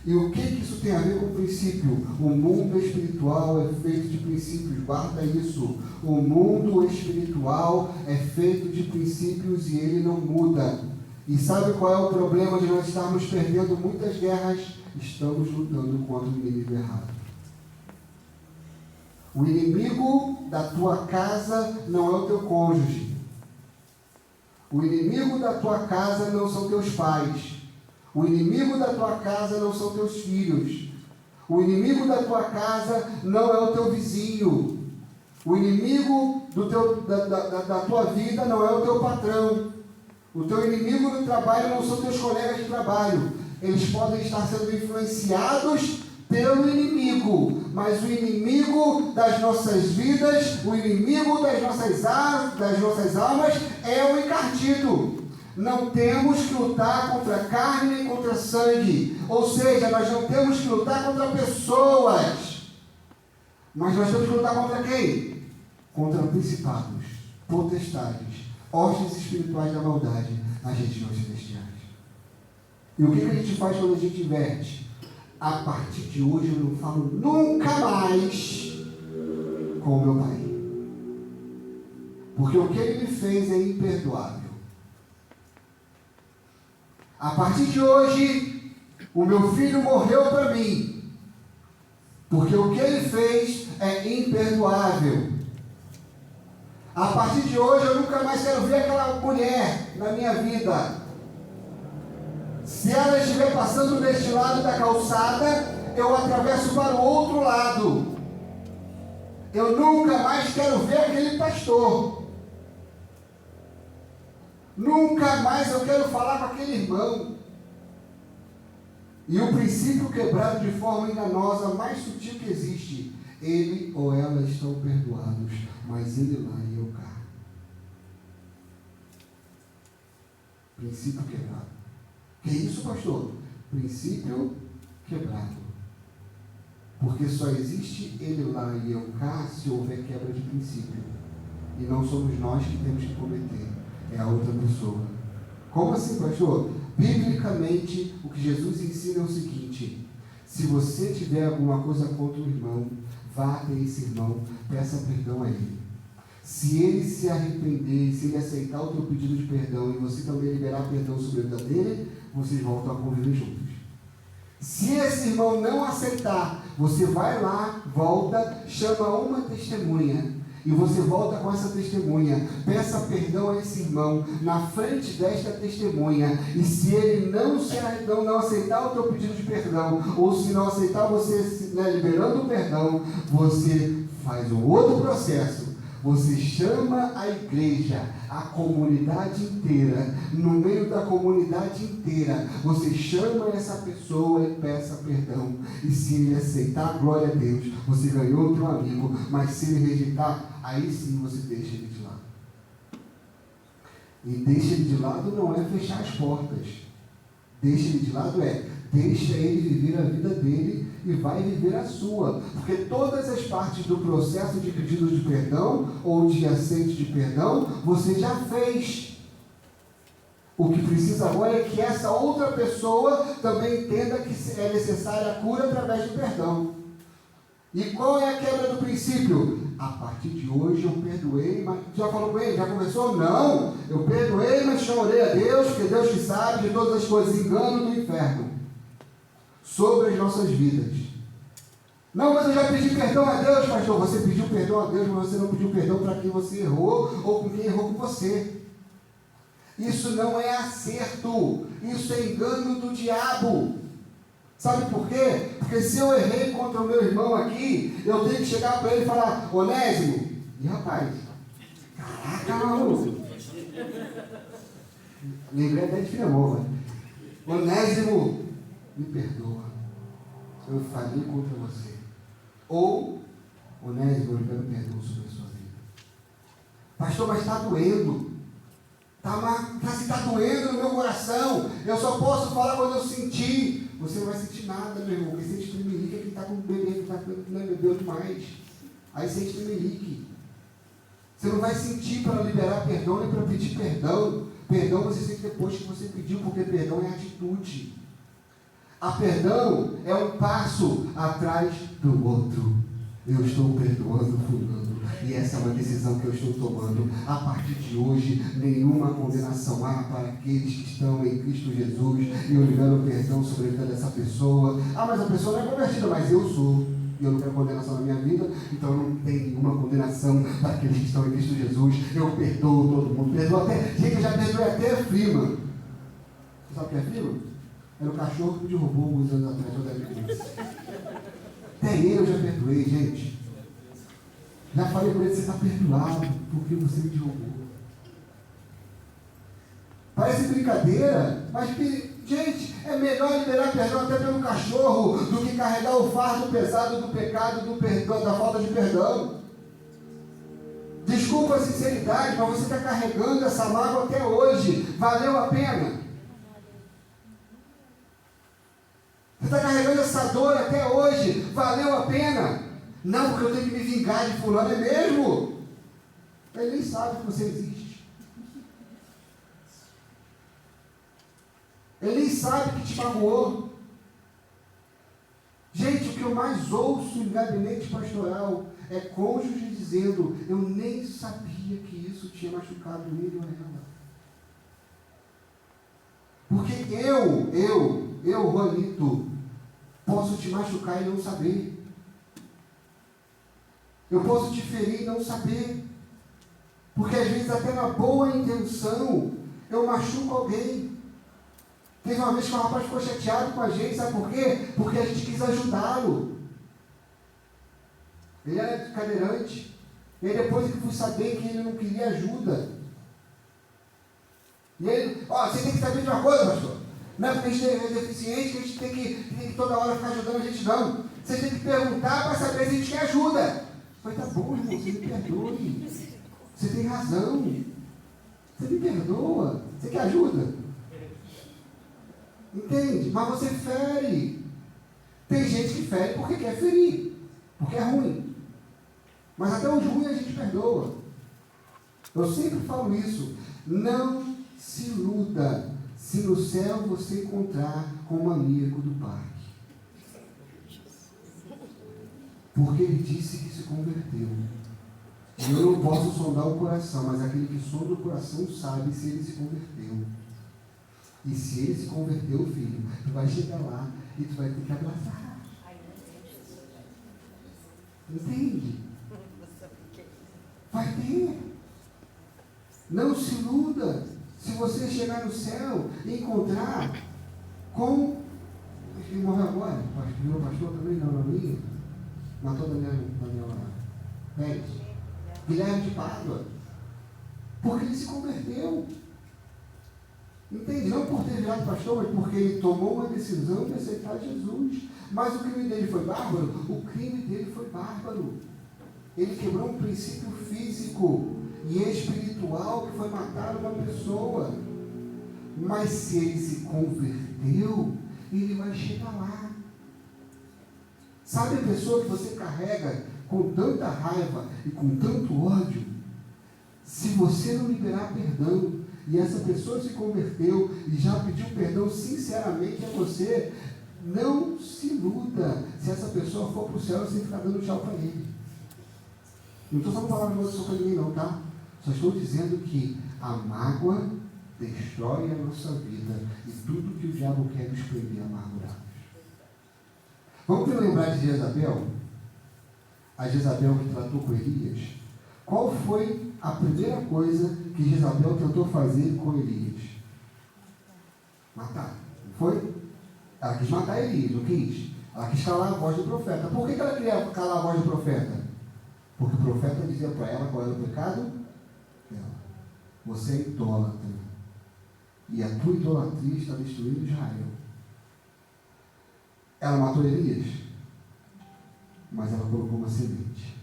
E o que isso tem a ver com o princípio? O mundo espiritual é feito de princípios, guarda isso. O mundo espiritual é feito de princípios e ele não muda. E sabe qual é o problema de nós estarmos perdendo muitas guerras? Estamos lutando contra o inimigo errado. O inimigo da tua casa não é o teu cônjuge. O inimigo da tua casa não são teus pais. O inimigo da tua casa não são teus filhos. O inimigo da tua casa não é o teu vizinho. O inimigo da tua vida não é o teu patrão. O teu inimigo no trabalho não são teus colegas de trabalho. Eles podem estar sendo influenciados pelo inimigo, mas o inimigo das nossas vidas, o inimigo das nossas almas é o encardido. Não temos que lutar contra carne nem contra sangue, ou seja, nós não temos que lutar contra pessoas, mas nós temos que lutar contra quem? Contra principados, potestades, hostes espirituais da maldade nas regiões celestiais. E o que a gente faz quando a gente inverte? A partir de hoje eu não falo nunca mais com o meu pai, porque o que ele me fez é imperdoável. A partir de hoje, o meu filho morreu para mim, porque o que ele fez é imperdoável. A partir de hoje, eu nunca mais quero ver aquela mulher na minha vida. Se ela estiver passando deste lado da calçada, eu atravesso para o outro lado. Eu nunca mais quero ver aquele pastor. Nunca mais eu quero falar com aquele irmão. E o princípio quebrado de forma enganosa, mais sutil que existe: ele ou ela estão perdoados, mas ele lá e eu cá. Princípio quebrado. Que isso, pastor? Princípio quebrado. Porque só existe ele lá e eu cá se houver quebra de princípio. E não somos nós que temos que cometer, é a outra pessoa. Como assim, pastor? Biblicamente, o que Jesus ensina é o seguinte: se você tiver alguma coisa contra o irmão, vá até esse irmão, peça perdão a ele. Se ele se arrepender, se ele aceitar o teu pedido de perdão e você também liberar perdão sobre a vida dele, vocês voltam a conviver juntos. Se esse irmão não aceitar, você vai lá, volta, chama uma testemunha e você volta com essa testemunha, peça perdão a esse irmão na frente desta testemunha, e se ele não aceitar o teu pedido de perdão, ou se não aceitar você liberando o perdão, você faz um outro processo. Você chama a igreja, a comunidade inteira, no meio da comunidade inteira, você chama essa pessoa e peça perdão. E se ele aceitar, glória a Deus, você ganhou o teu amigo. Mas se ele rejeitar, aí sim você deixa ele de lado. E deixa ele de lado não é fechar as portas. Deixa ele de lado deixa ele viver a vida dele e vai viver a sua. Porque todas as partes do processo de pedido de perdão ou de aceite de perdão, você já fez. O que precisa agora é que essa outra pessoa também entenda que é necessária a cura através do perdão. E qual é a quebra do princípio? A partir de hoje eu perdoei, mas já falou com ele? Já conversou? Não! Eu perdoei, mas chorei a Deus, porque Deus que sabe de todas as coisas, engano do inferno. sobre as nossas vidas. Não, mas eu já pedi perdão a Deus, pastor. Você pediu perdão a Deus, mas você não pediu perdão para quem você errou ou com quem errou com você. Isso não é acerto. Isso é engano do diabo. Sabe por quê? Porque se eu errei contra o meu irmão aqui, eu tenho que chegar para ele e falar: Onésimo, e rapaz, caraca, maluco. Lembrei até de Filemão. Onésimo, me perdoa. Eu falei contra você. Ou, Onésimo, eu quero perdão sobre a sua vida. Pastor, mas está doendo. Está doendo no meu coração. Eu só posso falar quando eu sentir. Você não vai sentir nada, meu irmão. Quem sente tremelique é quem está com o bebê, que não bebeu demais. Aí sente tremelique. Você não vai sentir para liberar perdão nem para pedir perdão. Perdão você sente depois que você pediu, porque perdão é atitude. A perdão é um passo atrás do outro. Eu estou perdoando fulano. E essa é uma decisão que eu estou tomando. A partir de hoje, nenhuma condenação há para aqueles que estão em Cristo Jesus. E eu libero perdão sobre a vida dessa pessoa. Ah, mas a pessoa não é convertida, mas eu sou. E eu não quero condenação na minha vida, então não tem nenhuma condenação para aqueles que estão em Cristo Jesus. Eu perdoo todo mundo. Perdoo até. Gente, eu já perdoei até a Frima. Você sabe o que é Frima? Era o cachorro que me derrubou alguns anos atrás, eu deve ter. Até ele eu já perdoei, gente. Já falei para ele: você está perdoado porque você me derrubou. Parece brincadeira, mas, gente, é melhor liberar perdão até pelo cachorro do que carregar o fardo pesado do pecado, do perdão, da falta de perdão. Desculpa a sinceridade, mas você está carregando essa mágoa até hoje. Valeu a pena? Você está carregando essa dor até hoje. Valeu a pena? Não, porque eu tenho que me vingar de fulano. É mesmo? Ele nem sabe que você existe. Ele nem sabe que te magoou. Gente, o que eu mais ouço em gabinete pastoral é cônjuge dizendo: eu nem sabia que isso tinha machucado ele ou ela. Porque eu, Juanito, posso te machucar e não saber. Eu posso te ferir e não saber. Porque às vezes até na boa intenção eu machuco alguém. Teve uma vez que o rapaz ficou chateado com a gente, sabe por quê? Porque a gente quis ajudá-lo. Ele era cadeirante. E aí depois eu fui saber que ele não queria ajuda. E ele: você tem que saber de uma coisa, pastor. Não é porque a gente é deficiente que a gente tem que toda hora ficar ajudando a gente, não. Você tem que perguntar para saber se a gente quer ajuda. Eu falei: tá bom, irmão, você me perdoe. Você tem razão. Você me perdoa. Você quer ajuda? Entende? Mas você fere. Tem gente que fere porque quer ferir, porque é ruim. Mas até os ruins a gente perdoa. Eu sempre falo isso. Não se iluda se no céu você encontrar com o maníaco do parque. Porque ele disse que se converteu. E eu não posso sondar o coração, mas aquele que sonda o coração sabe se ele se converteu. E se ele se converteu, filho, tu vai chegar lá e tu vai ter que abraçar. Entende? Vai ter. Não se iluda. Se você chegar no céu e encontrar com... Ele morreu agora? Virou pastor também? Não, minha. Matou Daniel Pérez. Guilherme de Pádua. Porque ele se converteu. Entende? Não por ter virado pastor, mas porque ele tomou uma decisão de aceitar Jesus. Mas o crime dele foi bárbaro? O crime dele foi bárbaro. Ele quebrou um princípio físico e espiritual que foi matar uma pessoa. Mas se ele se converteu, ele vai chegar lá. Sabe a pessoa que você carrega com tanta raiva e com tanto ódio? Se você não liberar perdão, e essa pessoa se converteu e já pediu perdão sinceramente a você, não se iluda se essa pessoa for para o céu sem ficar dando tchau para ele. Não estou falando palavra de maldição para ninguém não, tá? Só estou dizendo que a mágoa destrói a nossa vida e tudo que o diabo quer nos prender amargurados. Vamos lembrar de Jezabel? A Jezabel que tratou com Elias. Qual foi a primeira coisa que Jezabel tentou fazer com Elias? Matar. Não foi? Ela quis matar Elias, não quis? Ela quis calar a voz do profeta. Por que ela queria calar a voz do profeta? Porque o profeta dizia para ela qual era o pecado dela. Você é idólatra. E a tua idolatria está destruindo Israel. Ela matou Elias, mas ela colocou uma semente.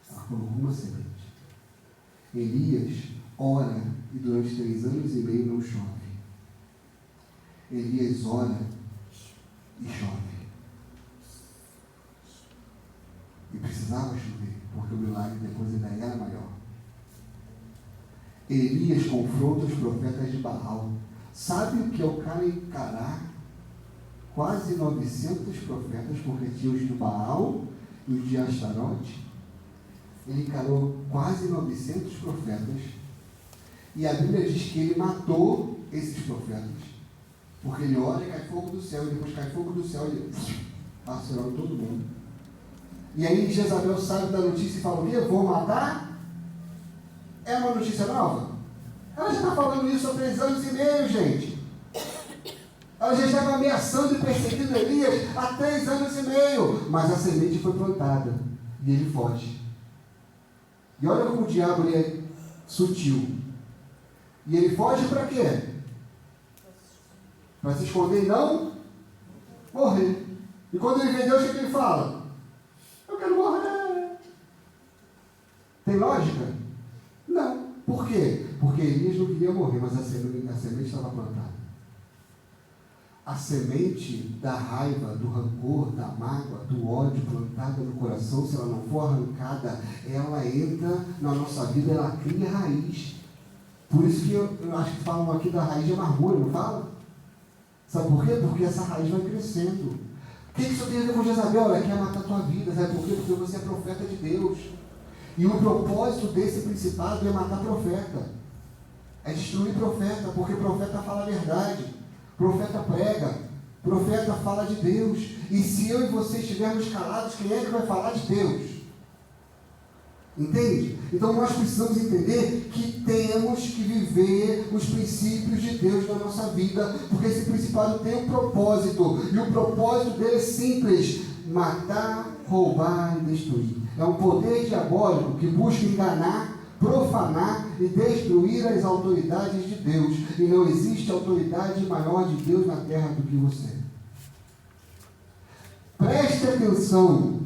Ela colocou uma semente. Elias ora e durante 3 anos e meio não chove. Elias ora e chove. E precisava chover, porque o milagre depois ainda era maior. Elias confronta os profetas de Baal. Sabe o que é o cara encarar quase 900 profetas, porque tinha os de Baal e os de Astarote? Ele encarou quase 900 profetas. E a Bíblia diz que ele matou esses profetas. Porque ele ora e cai fogo do céu, e depois cai fogo do céu e ele passa em todo mundo. E aí Jezabel sabe da notícia e fala: o quê? Vou matar? É uma notícia nova? Ela já está falando isso há 3 anos e meio, gente. Ela já estava ameaçando e perseguindo Elias há 3 anos e meio. Mas a semente foi plantada e ele foge. E olha como o diabo ele é sutil. E ele foge para quê? Para se esconder e não morrer. E quando ele vê Deus, o que ele fala? Eu quero morrer. Tem lógica? Não. Por quê? Porque Elias não queria morrer, mas a semente estava plantada. A semente da raiva, do rancor, da mágoa, do ódio plantada no coração, se ela não for arrancada, ela entra na nossa vida, ela cria raiz. Por isso que eu acho que falam aqui da raiz de amargura, não fala? Sabe por quê? Porque essa raiz vai crescendo. O que isso tem a ver com Jezabel? Ela quer matar a tua vida. Sabe por quê? Porque você é profeta de Deus. E o propósito desse principado é matar profeta. É destruir profeta, porque profeta fala a verdade. Profeta prega. Profeta fala de Deus. E se eu e você estivermos calados, quem é que vai falar de Deus? Entende? Então nós precisamos entender que temos que viver os princípios de Deus na nossa vida, porque esse principado tem um propósito, e o propósito dele é simples: matar, roubar e destruir. É um poder diabólico que busca enganar, profanar e destruir as autoridades de Deus, e não existe autoridade maior de Deus na terra do que você. Preste atenção.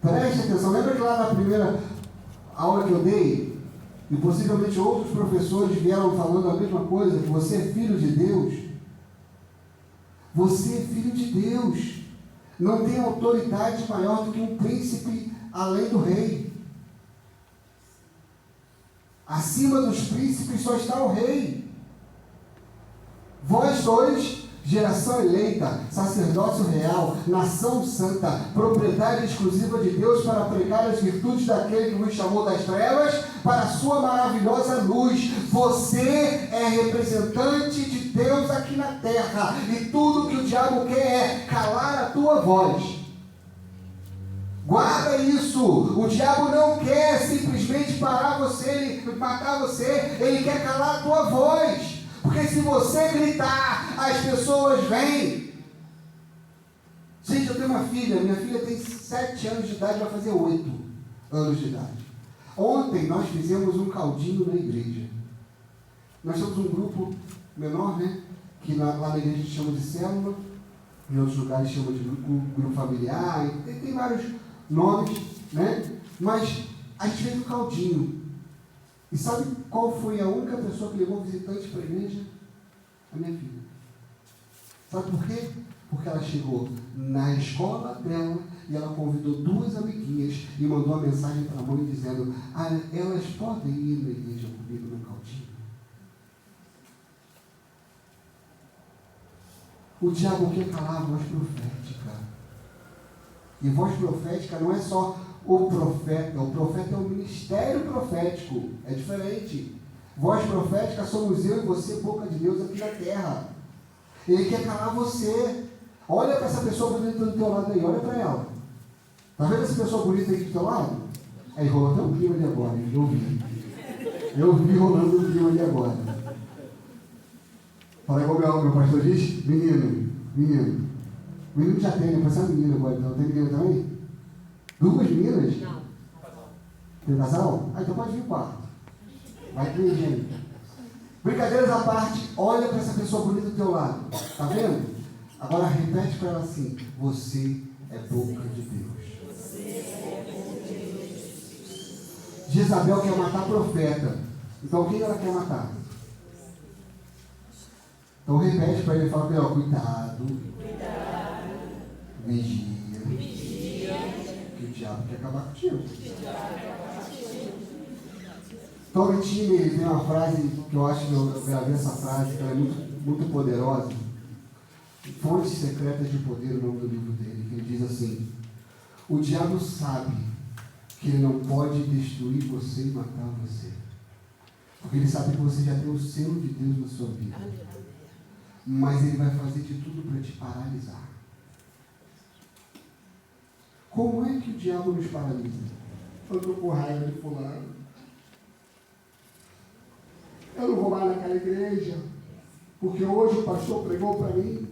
Preste atenção. Lembra que lá na primeira aula que eu dei, e possivelmente outros professores vieram falando a mesma coisa, que você é filho de Deus? Você é filho de Deus. Não tem autoridade maior do que um príncipe além do rei. Acima dos príncipes só está o rei. Vós sois geração eleita, sacerdócio real, nação santa, propriedade exclusiva de Deus, para pregar as virtudes daquele que vos chamou das trevas para a sua maravilhosa luz. Você é representante de Deus aqui na terra, e tudo que o diabo quer é calar a tua voz. Guarda isso. O diabo não quer simplesmente parar você, matar você, ele quer calar a tua voz. Porque se você gritar, as pessoas vêm. Gente, eu tenho uma filha, minha filha tem 7 anos de idade, vai fazer 8 anos de idade. Ontem nós fizemos um caldinho na igreja. Nós temos um grupo menor, né? Que lá na igreja a gente chama de célula, em outros lugares chama de grupo familiar, tem vários nomes, né? Mas a gente fez um caldinho. E sabe qual foi a única pessoa que levou visitante para a igreja? A minha filha. Sabe por quê? Porque ela chegou na escola dela e ela convidou 2 amiguinhas e mandou uma mensagem para a mãe dizendo: elas podem ir na igreja comigo no caldinho? O diabo quer calar a voz profética. E voz profética não é só o profeta é um ministério profético, é diferente. Voz profética somos eu e você, boca de Deus aqui na terra. Ele quer calar você. Olha para essa pessoa bonita do teu lado aí, olha para ela. Está vendo essa pessoa bonita aí do teu lado? Aí rolou até um clima ali agora, eu vi rolando um clima ali agora. Fala igual meu pastor diz, menino já tem, pode ser uma menina agora, então tem menino também? 2 meninas? Não. Tem casal? Ah, então pode vir 4. Vai ter gente. Brincadeiras à parte, olha para essa pessoa bonita do teu lado. Tá vendo? Agora repete para ela assim: você é boca de Deus. Jezabel quer matar profeta. Então quem ela quer matar? Então repete para ele e fala para ele: ó, cuidado. Vigia. Que o diabo quer acabar contigo. Tommy Tine tem uma frase que eu acho que eu gravei essa frase, que ela é muito poderosa. Fontes Secretas de Poder, o nome do livro dele, que ele diz assim: o diabo sabe que ele não pode destruir você e matar você, porque ele sabe que você já tem o selo de Deus na sua vida, mas ele vai fazer de tudo para te paralisar. Como é que o diabo nos paralisa? Eu estou com raiva de fulano, eu não vou mais naquela igreja, porque hoje o pastor pregou para mim.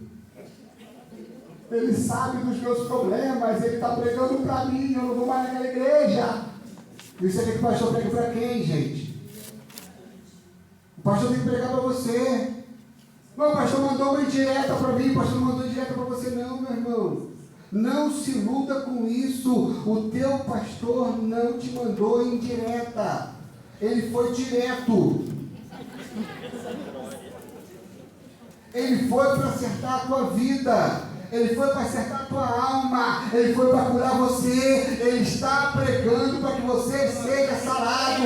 Ele sabe dos meus problemas, ele está pregando para mim, eu não vou mais naquela igreja. E você quer que o pastor pregue para quem, gente? O pastor tem que pregar para você. Não, o pastor mandou uma indireta para mim, o pastor não mandou indireta para você, não, meu irmão. Não se iluda com isso. O teu pastor não te mandou indireta. Ele foi direto. Ele foi para acertar a tua vida. Ele foi para acertar a tua alma. Ele foi para curar você. Ele está pregando para que você seja sarado.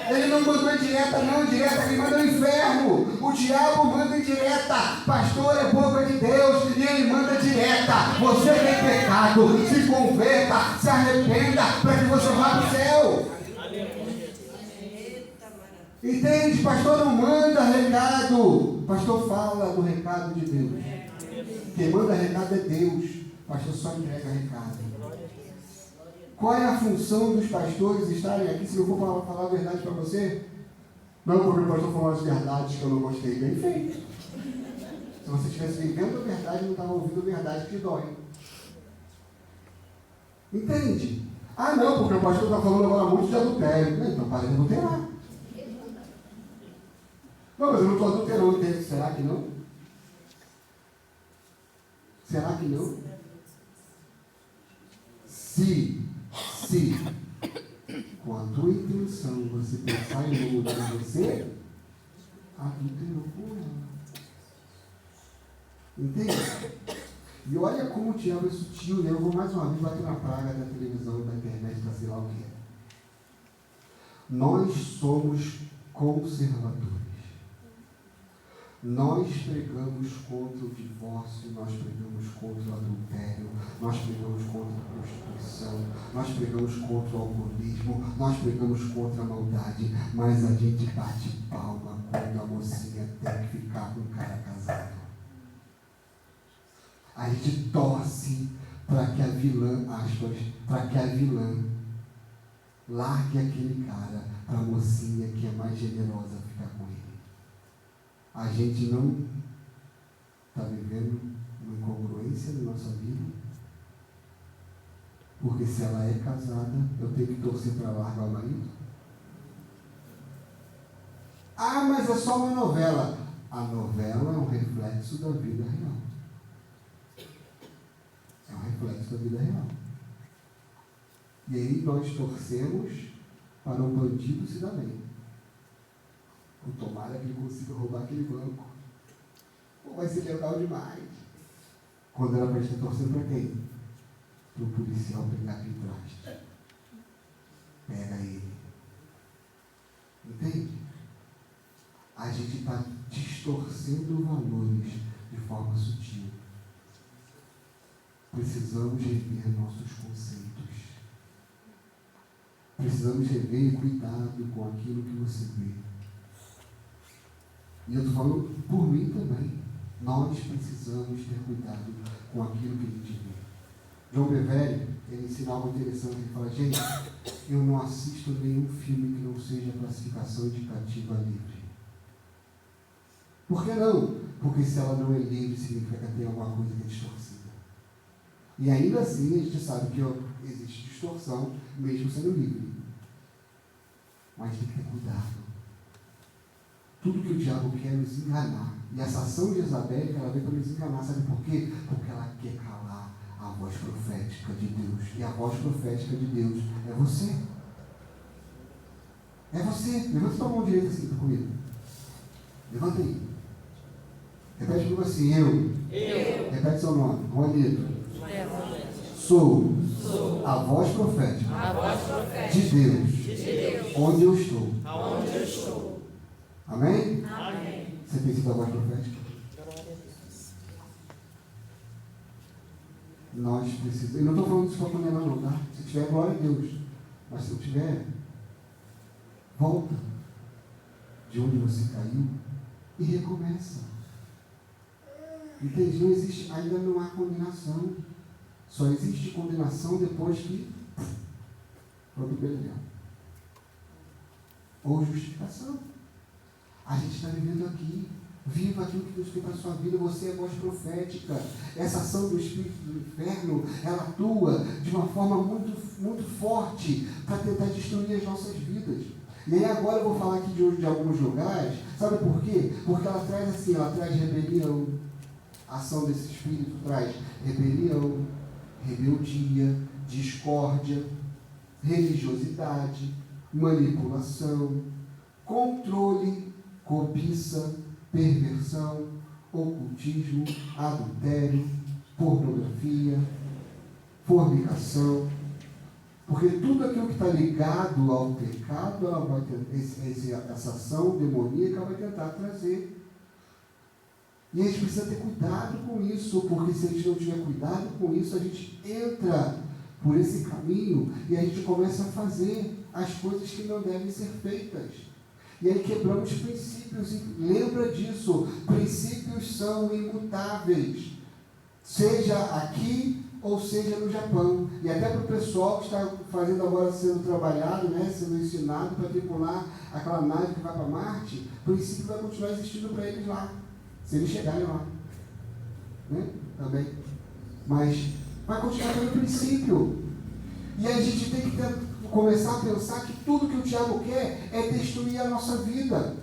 Ele não mandou indireta, não. Indireta quem manda no inferno. O diabo manda indireta. Pastor é boca de Deus e ele manda direta. Você tem pecado, se converta, se arrependa para que você vá para o céu. Entende? Pastor não manda recado. Pastor fala do recado de Deus. Quem manda recado é Deus. Pastor só entrega recado. Qual é a função dos pastores estarem aqui se eu for falar a verdade para você? Não, porque o pastor falou as verdades que eu não gostei. Bem feito. Se você estivesse vivendo a verdade, não estava ouvindo a verdade que dói. Entende? Ah, não, porque o pastor está falando agora muito de adultério. Então para de adulterar. Não, mas eu não estou adulterando, entende? Será que não? Será que não? Se com a tua intenção você pensar em mudar você, adulterou com ela. Entende? E olha como o diabo é sutil, né? Eu vou mais uma vez bater na praga da televisão, da internet, da sei lá o que. Nós somos conservadores. Nós pregamos contra o divórcio, nós pregamos contra o adultério, nós pregamos contra a prostituição, nós pregamos contra o alcoolismo, nós pregamos contra a maldade, mas a gente bate palma quando a mocinha tem que ficar com o cara casado. A gente torce para que a vilã, aspas, para que a vilã largue aquele cara para a mocinha que é mais generosa ficar com ele. A gente não está vivendo uma incongruência na nossa vida, porque se ela é casada, eu tenho que torcer para largar o marido? Ah, mas é só uma novela. A novela é um reflexo da vida real. É um reflexo da vida real. E aí nós torcemos para o bandido se dar bem. Tomara que ele consiga roubar aquele banco. Pô, vai ser legal demais. Quando ela presta torcendo para quem? Para o policial pegar aquele traste. Pega ele. Entende? A gente está distorcendo valores de forma sutil. Precisamos rever nossos conceitos. Precisamos rever cuidado com aquilo que você vê. E eu estou falando por mim também. Nós precisamos ter cuidado com aquilo que a gente vê. João Bevelli, ele ensina algo interessante. Ele fala, gente, eu não assisto nenhum filme que não seja classificação indicativa livre. Por que não? Porque se ela não é livre, significa que tem alguma coisa que é distorcida. E ainda assim, a gente sabe que existe distorção, mesmo sendo livre. Mas tem que ter cuidado. Tudo que o diabo quer é nos enganar. E essa ação de Jezabel, ela vem para nos enganar. Sabe por quê? Porque ela quer calar a voz profética de Deus. E a voz profética de Deus é você. É você. Levanta sua mão direita assim comigo. Levanta aí. Repete comigo assim, eu. Repete seu nome, Juanito. Sou a voz profética, de Deus, onde eu estou. Amém? Você tem sido a voz profética? Nós precisamos. Eu não estou falando isso para condenar não, tá? Se tiver, glória a Deus. Mas se não tiver, volta de onde você caiu e recomeça. Entende? Não existe, ainda não há condenação. Só existe condenação depois que foi do perdão. Ou justificação. A gente está vivendo aqui. Viva aquilo que Deus tem para a sua vida. Você é voz profética. Essa ação do Espírito do Inferno, ela atua de uma forma muito, muito forte para tentar destruir as nossas vidas. E aí agora eu vou falar aqui de alguns lugares. Sabe por quê? Porque ela traz assim, ela traz rebelião. A ação desse Espírito traz rebelião, rebeldia, discórdia, religiosidade, manipulação, controle, cobiça, perversão, ocultismo, adultério, pornografia, fornicação. Porque tudo aquilo que está ligado ao pecado, ela vai essa ação demoníaca vai tentar trazer. E a gente precisa ter cuidado com isso, porque se a gente não tiver cuidado com isso, a gente entra por esse caminho e a gente começa a fazer as coisas que não devem ser feitas. E aí quebramos princípios, e lembra disso, princípios são imutáveis, seja aqui ou seja no Japão. E até para o pessoal que está fazendo agora, sendo trabalhado, né, sendo ensinado para tripular aquela nave que vai para Marte, o princípio vai continuar existindo para eles lá. Se eles chegarem lá, né? Também. Mas vai continuar tendo princípio. E a gente tem que começar a pensar que tudo que o diabo quer é destruir a nossa vida.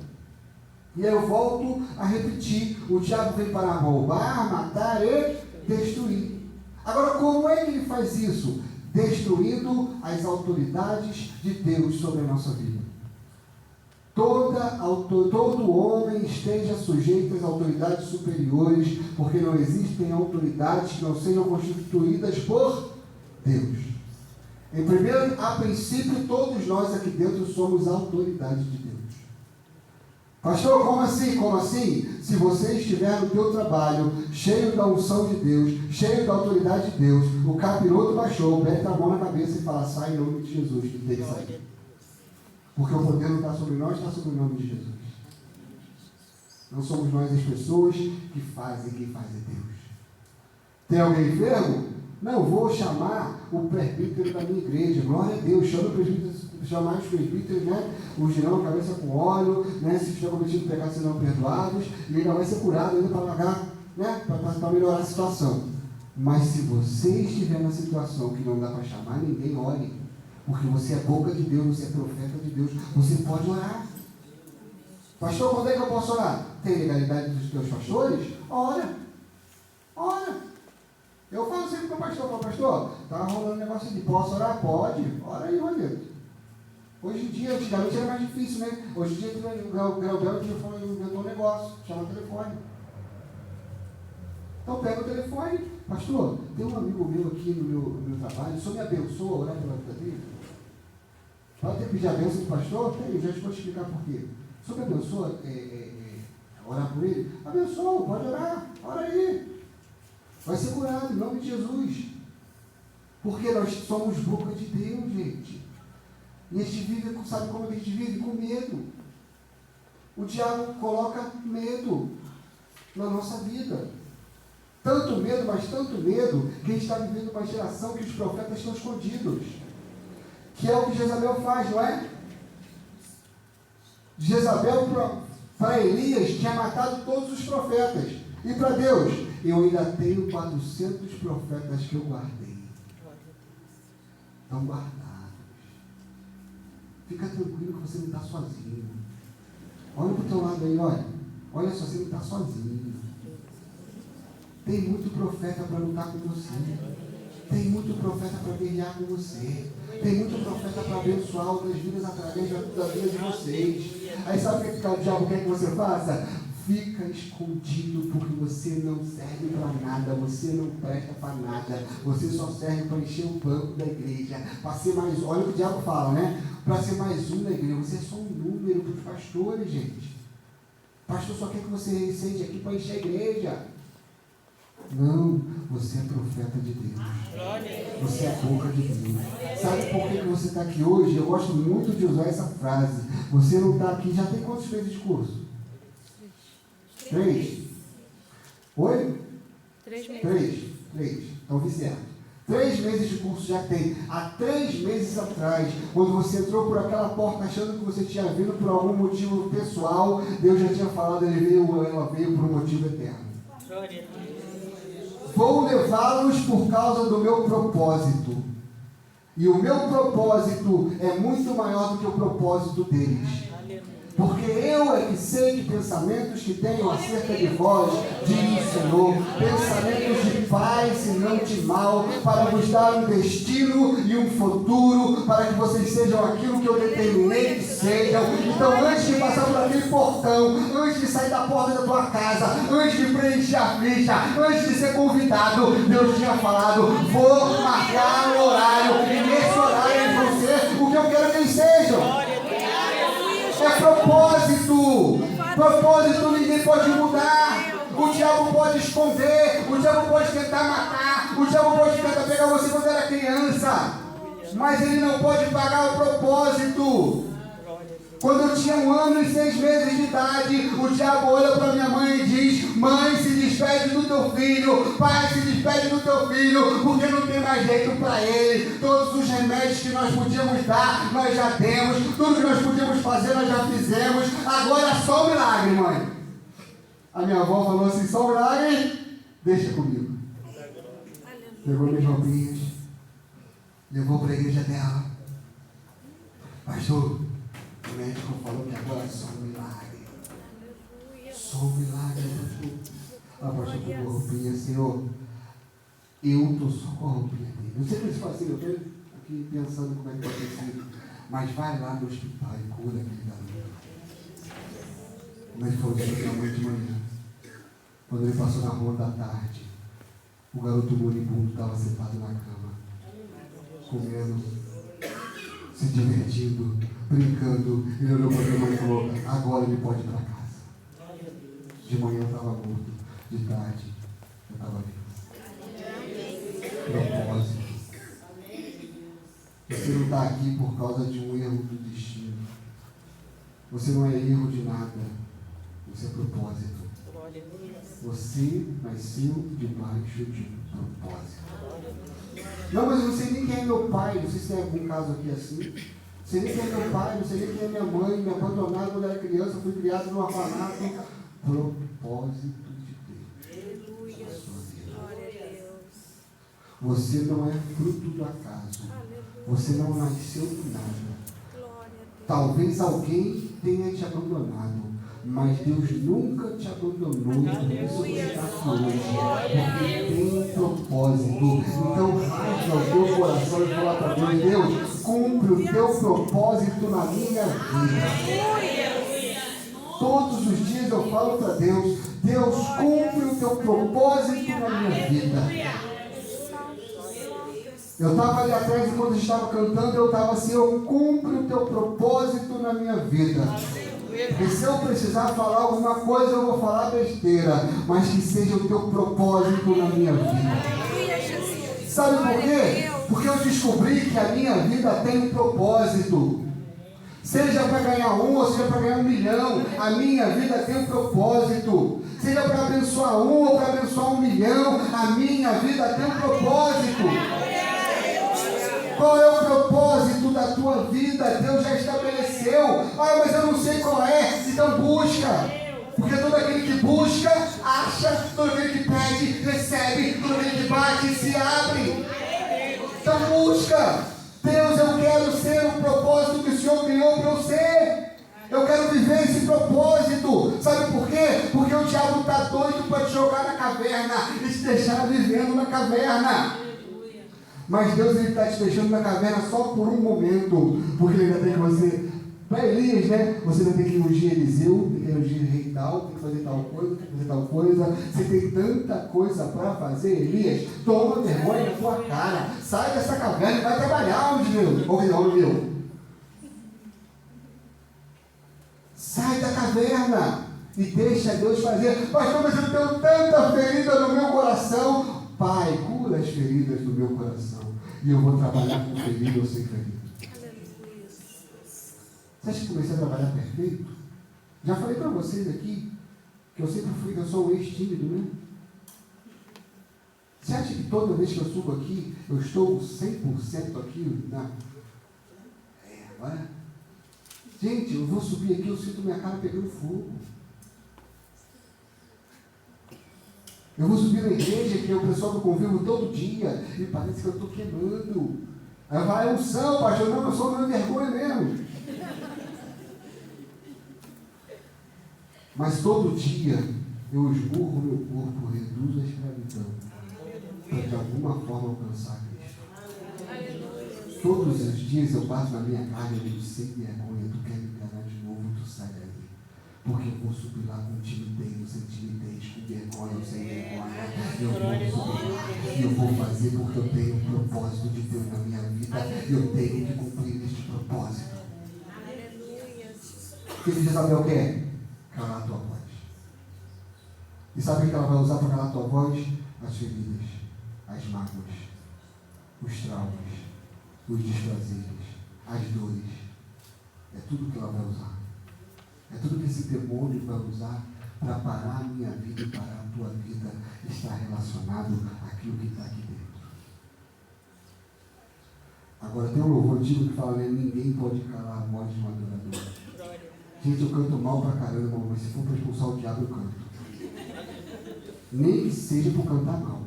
E aí eu volto a repetir: o diabo vem para roubar, matar e destruir. Agora, como é que ele faz isso? Destruindo as autoridades de Deus sobre a nossa vida. Todo homem esteja sujeito às autoridades superiores, porque não existem autoridades que não sejam constituídas por Deus. A princípio, todos nós aqui dentro somos autoridades de Deus. Pastor, como assim? Como assim? Se você estiver no teu trabalho, cheio da unção de Deus, cheio da autoridade de Deus, o capiroto baixou, mete a mão na cabeça e fala: sai em nome de Jesus, que tem que sair. Porque o poder não está sobre nós, está sobre o nome de Jesus. Não somos nós as pessoas que fazem, quem faz é Deus. Tem alguém enfermo? Não, vou chamar o presbítero da minha igreja. Glória a Deus, chama o presbítero, chamar os presbíteros, né? Ungirão a cabeça com óleo, né? Se estiver cometido pecado, serão perdoados, e ainda vai ser curado ainda para largar, né? Para melhorar a situação. Mas se você estiver na situação que não dá para chamar ninguém, ore. Porque você é boca de Deus, você é profeta de Deus, você pode orar. Pastor, quando é que eu posso orar? Tem legalidade dos teus pastores? Ora. Eu falo sempre com o pastor: pastor, está rolando um negócio de posso orar? Pode. Ora aí, Rodrigo. Hoje em dia, antigamente era mais difícil, né? Hoje em dia, o Gabriel inventou um negócio, chama o telefone. Então pega o telefone: pastor, tem um amigo meu aqui no meu trabalho, o senhor me abençoa a orar pela vida dele? Pode ter que pedir a bênção do pastor? Tem, já te vou te explicar por quê. O senhor me abençoa orar por ele? Abençoa, pode orar, ora aí. Vai ser curado em nome de Jesus. Porque nós somos boca de Deus, gente. E a gente vive, sabe como a gente vive? Com medo. O diabo coloca medo. na nossa vida. Tanto medo, mas tanto medo, que a gente está vivendo uma geração que os profetas estão escondidos. Que é o que Jezabel faz, não é? Jezabel para Elias tinha matado todos os profetas. E para Deus, eu ainda tenho 400 profetas que eu guardei. Estão guardados. Fica tranquilo que você não está sozinho. Olha para o teu lado aí, olha. Olha só, você não está sozinho. Tem muito profeta para lutar com você. Tem muito profeta para guerrear com você. Tem muito profeta para abençoar outras vidas através da vida de vocês. Aí sabe o que o diabo quer que você faça? Fica escondido, porque você não serve para nada, você não presta para nada, você só serve para encher o banco da igreja, para ser mais, olha o que o diabo fala, né? Para ser mais um na igreja, você é só um número para os pastores, gente. O pastor só quer que você seja aqui para encher a igreja. Não, você é profeta de Deus. Você é a boca de Deus. Sabe por que você está aqui hoje? Eu gosto muito de usar essa frase. Você não está aqui, já tem quantos meses de curso? 3? Oi? 3 meses. 3. Estão viciados. 3 meses de curso já tem. Há 3 meses atrás, quando você entrou por aquela porta achando que você tinha vindo por algum motivo pessoal, Deus já tinha falado, ela veio por um motivo eterno. Vou levá-los por causa do meu propósito. E o meu propósito é muito maior do que o propósito deles. Porque eu é que sei de pensamentos que tenho acerca de vós, diz o Senhor, pensamentos de paz e não de mal, para vos dar um destino e um futuro, para que vocês sejam aquilo que eu determinei que sejam. Então, antes de passar por aquele portão, antes de sair da porta da tua casa, antes de preencher a ficha, antes de ser convidado, Deus tinha falado, vou marcar o horário, e nesse horário eles vão ser o que eu quero que eles sejam. É propósito. Propósito ninguém pode mudar. O diabo pode esconder. O diabo pode tentar matar. O diabo pode tentar pegar você quando era criança. Mas ele não pode pagar o propósito. Quando eu tinha 1 ano e 6 meses de idade, o diabo olha para minha mãe e diz: mãe, se despede do teu filho, pai, se despede do teu filho, porque não tem mais jeito para ele. Todos os remédios que nós podíamos dar, nós já demos. Tudo que nós podíamos fazer, nós já fizemos. Agora só um milagre, mãe. A minha avó falou assim: só um milagre? Deixa comigo. Pegou minhas roupinhas, levou para a igreja dela. Pastor, o médico falou que agora é só um milagre. Só um milagre, pastor. Ah, pastor, pegou a roupinha, Senhor. Eu estou só com a roupinha dele. Não sei o que eles fazem, eu estou aqui pensando como é que vai ter sido. Mas vai lá no hospital e cura aquele garoto. O médico falou que minha mãe de manhã. Quando ele passou na rua da tarde, o garoto moribundo estava sentado na cama, comendo, se divertindo, brincando. Ele olhou para a minha mãe e falou: agora ele pode ir para casa. De manhã eu estava morto, de tarde eu estava vivo. Propósito. Você não está aqui por causa de um erro do destino. Você não é erro de nada. Você é propósito. Você nasceu debaixo de um propósito. Não, mas eu não sei nem quem é meu pai. Não sei se tem algum caso aqui assim. Não sei nem quem é meu pai, não sei nem quem é minha mãe. Me abandonaram quando eu era criança, fui criado no orfanato. Propósito de Deus. Você não é fruto do acaso. Você não nasceu do nada. Talvez alguém tenha te abandonado, mas Deus nunca te abandonou. Por isso você está aqui hoje, porque tem um propósito. Então rasga o teu coração e fala para Deus: Deus, cumpre o teu propósito na minha vida. Todos os dias eu falo para Deus: Deus, cumpre o teu propósito na minha vida. Eu estava ali atrás e quando a gente estava cantando, eu estava assim: eu cumpro o teu propósito na minha vida. Porque se eu precisar falar alguma coisa, eu vou falar besteira, mas que seja o teu propósito na minha vida. Sabe por quê? Porque eu descobri que a minha vida tem um propósito. Seja para ganhar um ou seja para ganhar 1 milhão, a minha vida tem um propósito. Seja para abençoar um ou para abençoar 1 milhão, a minha vida tem um propósito. Qual é o propósito da tua vida? Deus já estabeleceu. Ah, mas eu não sei qual é. Então busca. Porque todo aquele que busca, acha. Todo aquele que pede, recebe. Todo aquele que bate, se abre. Então busca. Deus, eu quero ser o propósito que o Senhor criou para eu ser. Eu quero viver esse propósito. Sabe por quê? Porque o diabo está doido para te jogar na caverna e te deixar vivendo na caverna. Mas Deus está te deixando na caverna só por um momento. Porque ele ainda tem que você... Para Elias, né? Você ainda tem que ungir Eliseu, tem que ungir rei tal, tem que fazer tal coisa, tem que fazer tal coisa. Você tem tanta coisa para fazer, Elias. Toma vergonha na tua cara. Sai dessa caverna e vai trabalhar onde viu. Onde viu? Sai da caverna e deixa Deus fazer. Pastor, mas eu tenho tanta ferida no meu coração. Pai, cura as feridas do meu coração. E eu vou trabalhar com ferida ou sem ferida. Você acha que comecei a trabalhar perfeito? Já falei para vocês aqui que eu sempre fui, eu sou um ex-tímido, né? Você acha que toda vez que eu subo aqui, eu estou 100% aqui? Não. Agora... Gente, eu vou subir aqui, eu sinto minha cara pegando fogo. Eu vou subir na igreja, que é o pessoal que eu convivo todo dia, e parece que eu estou queimando. Aí vai, é unção, pastor. Não, eu sou uma vergonha mesmo. Mas todo dia eu esmurro meu corpo, reduzo a escravidão, para de alguma forma alcançar Cristo. Todos os dias eu bato na minha carne e digo, sem vergonha, tu quer me enganar de novo, tu sai daí. Porque eu vou subir lá com timidez, sem timidez, com vergonha ou sem vergonha. Eu vou subir lá e eu vou fazer porque eu tenho um propósito de Deus na minha vida. Eu tenho que cumprir este propósito. O que Isabel quer? Calar a tua voz. E sabe o que ela vai usar para calar a tua voz? As feridas, as mágoas, os traumas, os desprazeres, as dores. É tudo que ela vai usar. É tudo que esse demônio vai usar para parar a minha vida e parar a tua vida. Está relacionado àquilo que está aqui dentro. Agora tem um louvor antigo que fala, né? Ninguém pode calar a voz de um adorador. Gente, eu canto mal pra caramba, mas se for para expulsar o diabo, eu canto. Nem que seja por cantar mal.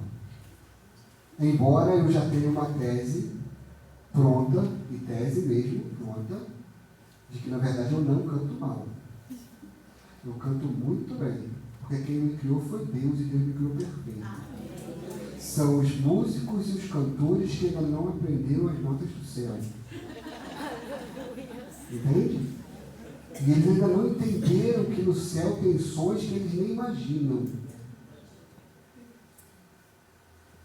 Embora eu já tenha uma tese pronta, e tese mesmo pronta, de que na verdade eu não canto mal. Eu canto muito bem, porque quem me criou foi Deus e Deus me criou perfeito. São os músicos e os cantores que ainda não aprenderam as notas do céu. Entende? E eles ainda não entenderam que no céu tem sons que eles nem imaginam.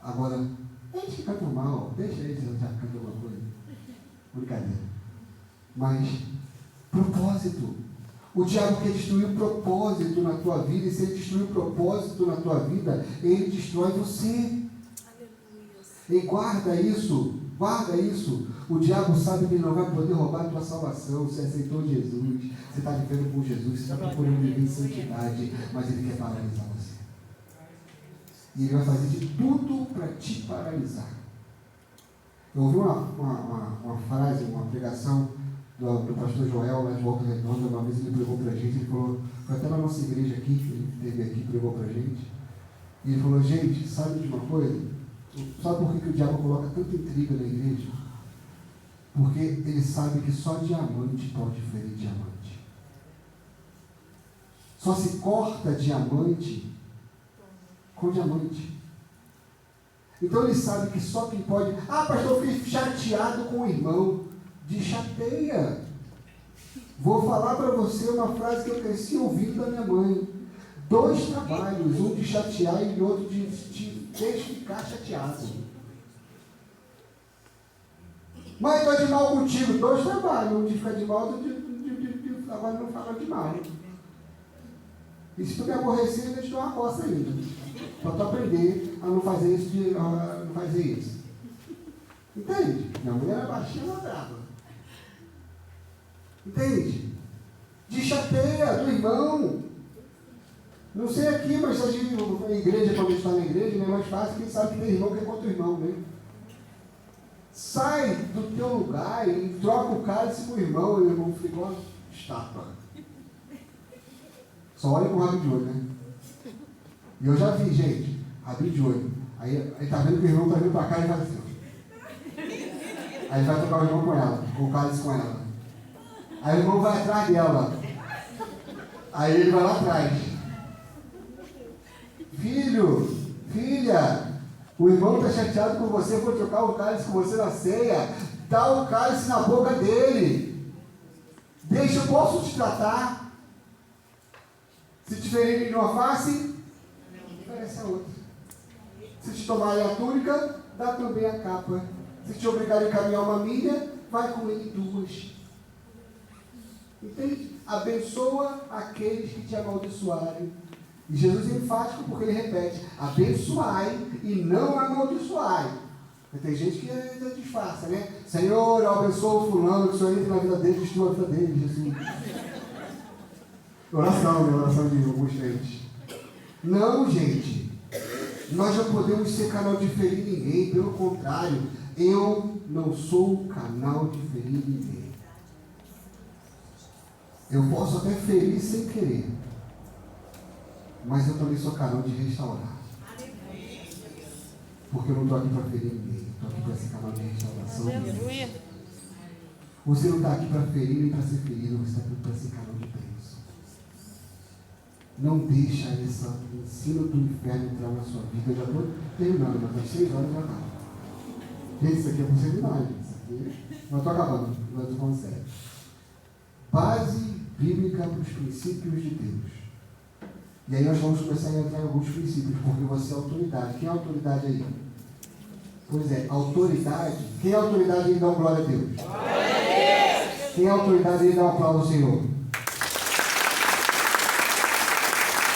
Agora, eles que cantam mal, deixa eles já cantar alguma coisa. Brincadeira. Mas, propósito. O diabo quer destruir o propósito na tua vida, e se ele destruir o propósito na tua vida, ele destrói você. E guarda isso. Guarda isso. O diabo sabe que ele não vai poder roubar a tua salvação. Você aceitou Jesus, você está vivendo com Jesus, você está procurando viver em santidade, mas ele quer paralisar você. E ele vai fazer de tudo para te paralisar. Eu ouvi uma frase, uma pregação do pastor Joel, lá de Volta Redonda. Uma vez ele pregou para a gente, ele falou, foi até na nossa igreja aqui, ele esteve aqui, pregou para a gente. E ele falou, gente, sabe de uma coisa? Sabe por que o diabo coloca tanta intriga na igreja? Porque ele sabe que só diamante pode ferir diamante. Só se corta diamante com diamante. Então ele sabe que só quem pode... Ah, pastor, eu fiquei chateado com o irmão. Deschateia. Vou falar para você uma frase que eu cresci ouvindo da minha mãe. 2 trabalhos, um de chatear e outro de ficar chateado. Mãe, estou de mal contigo. 2 trabalhos, um de ficar de mal, outro de agora não fala de mal. E se tu me aborrecer, eu te dou uma coça ainda. Para tu aprender a não fazer isso, a não fazer isso. Entende? Minha mulher era baixinha, ela brava. Entende? Dechateia do irmão. Não sei aqui, mas a gente, na igreja, quando a gente está na igreja, não é mais fácil, quem sabe que tem irmão que é contra o irmão, né? Sai do teu lugar e troca o cálice com o irmão, e o irmão fica igual estátua. Só olha com o rabo de olho, né? E eu já vi, gente, rabinho de olho. Aí tá vendo que o irmão tá vindo pra cá e faz assim. Aí vai trocar o irmão com ela, o cálice com ela. Aí o irmão vai atrás dela. Aí ele vai lá atrás. Filho, filha, o irmão está chateado com você, vou trocar o cálice com você na ceia. Dá o cálice na boca dele. Deixa, eu posso te tratar. Se te ferirem de uma face, oferece a outra. Se te tomarem a túnica, dá também a capa. Se te obrigarem a caminhar uma milha, vai com ele 2. Entende? Abençoa aqueles que te amaldiçoarem. E Jesus é enfático porque ele repete: abençoai e não amaldiçoai. Tem gente que disfarça, né? Senhor, eu abençoo o fulano, que o Senhor entre na vida dele, destrua a vida dele, Jesus. Oração de alguns crentes. Não, gente. Nós não podemos ser canal de ferir ninguém. Pelo contrário, eu não sou canal de ferir ninguém. Eu posso até ferir sem querer, mas eu também sou canal de restaurar. Porque eu não estou aqui para ferir ninguém, estou aqui para ser canal de restauração. Você não está aqui para ferir nem para ser ferido, você está aqui para ser canal de bênção. Não deixa esse ensino do inferno entrar na sua vida. Eu já estou terminando, mas às 6 horas já está. Gente, isso aqui é para o seminário. Não estou acabando, mas estou falando sério. Base bíblica para os princípios de Deus. E aí nós vamos começar a entrar em alguns princípios, porque você é autoridade. Quem é autoridade aí? Pois é, autoridade. Quem é autoridade aí? Dá uma glória a Deus. Quem é autoridade aí? Dá um aplauso ao Senhor.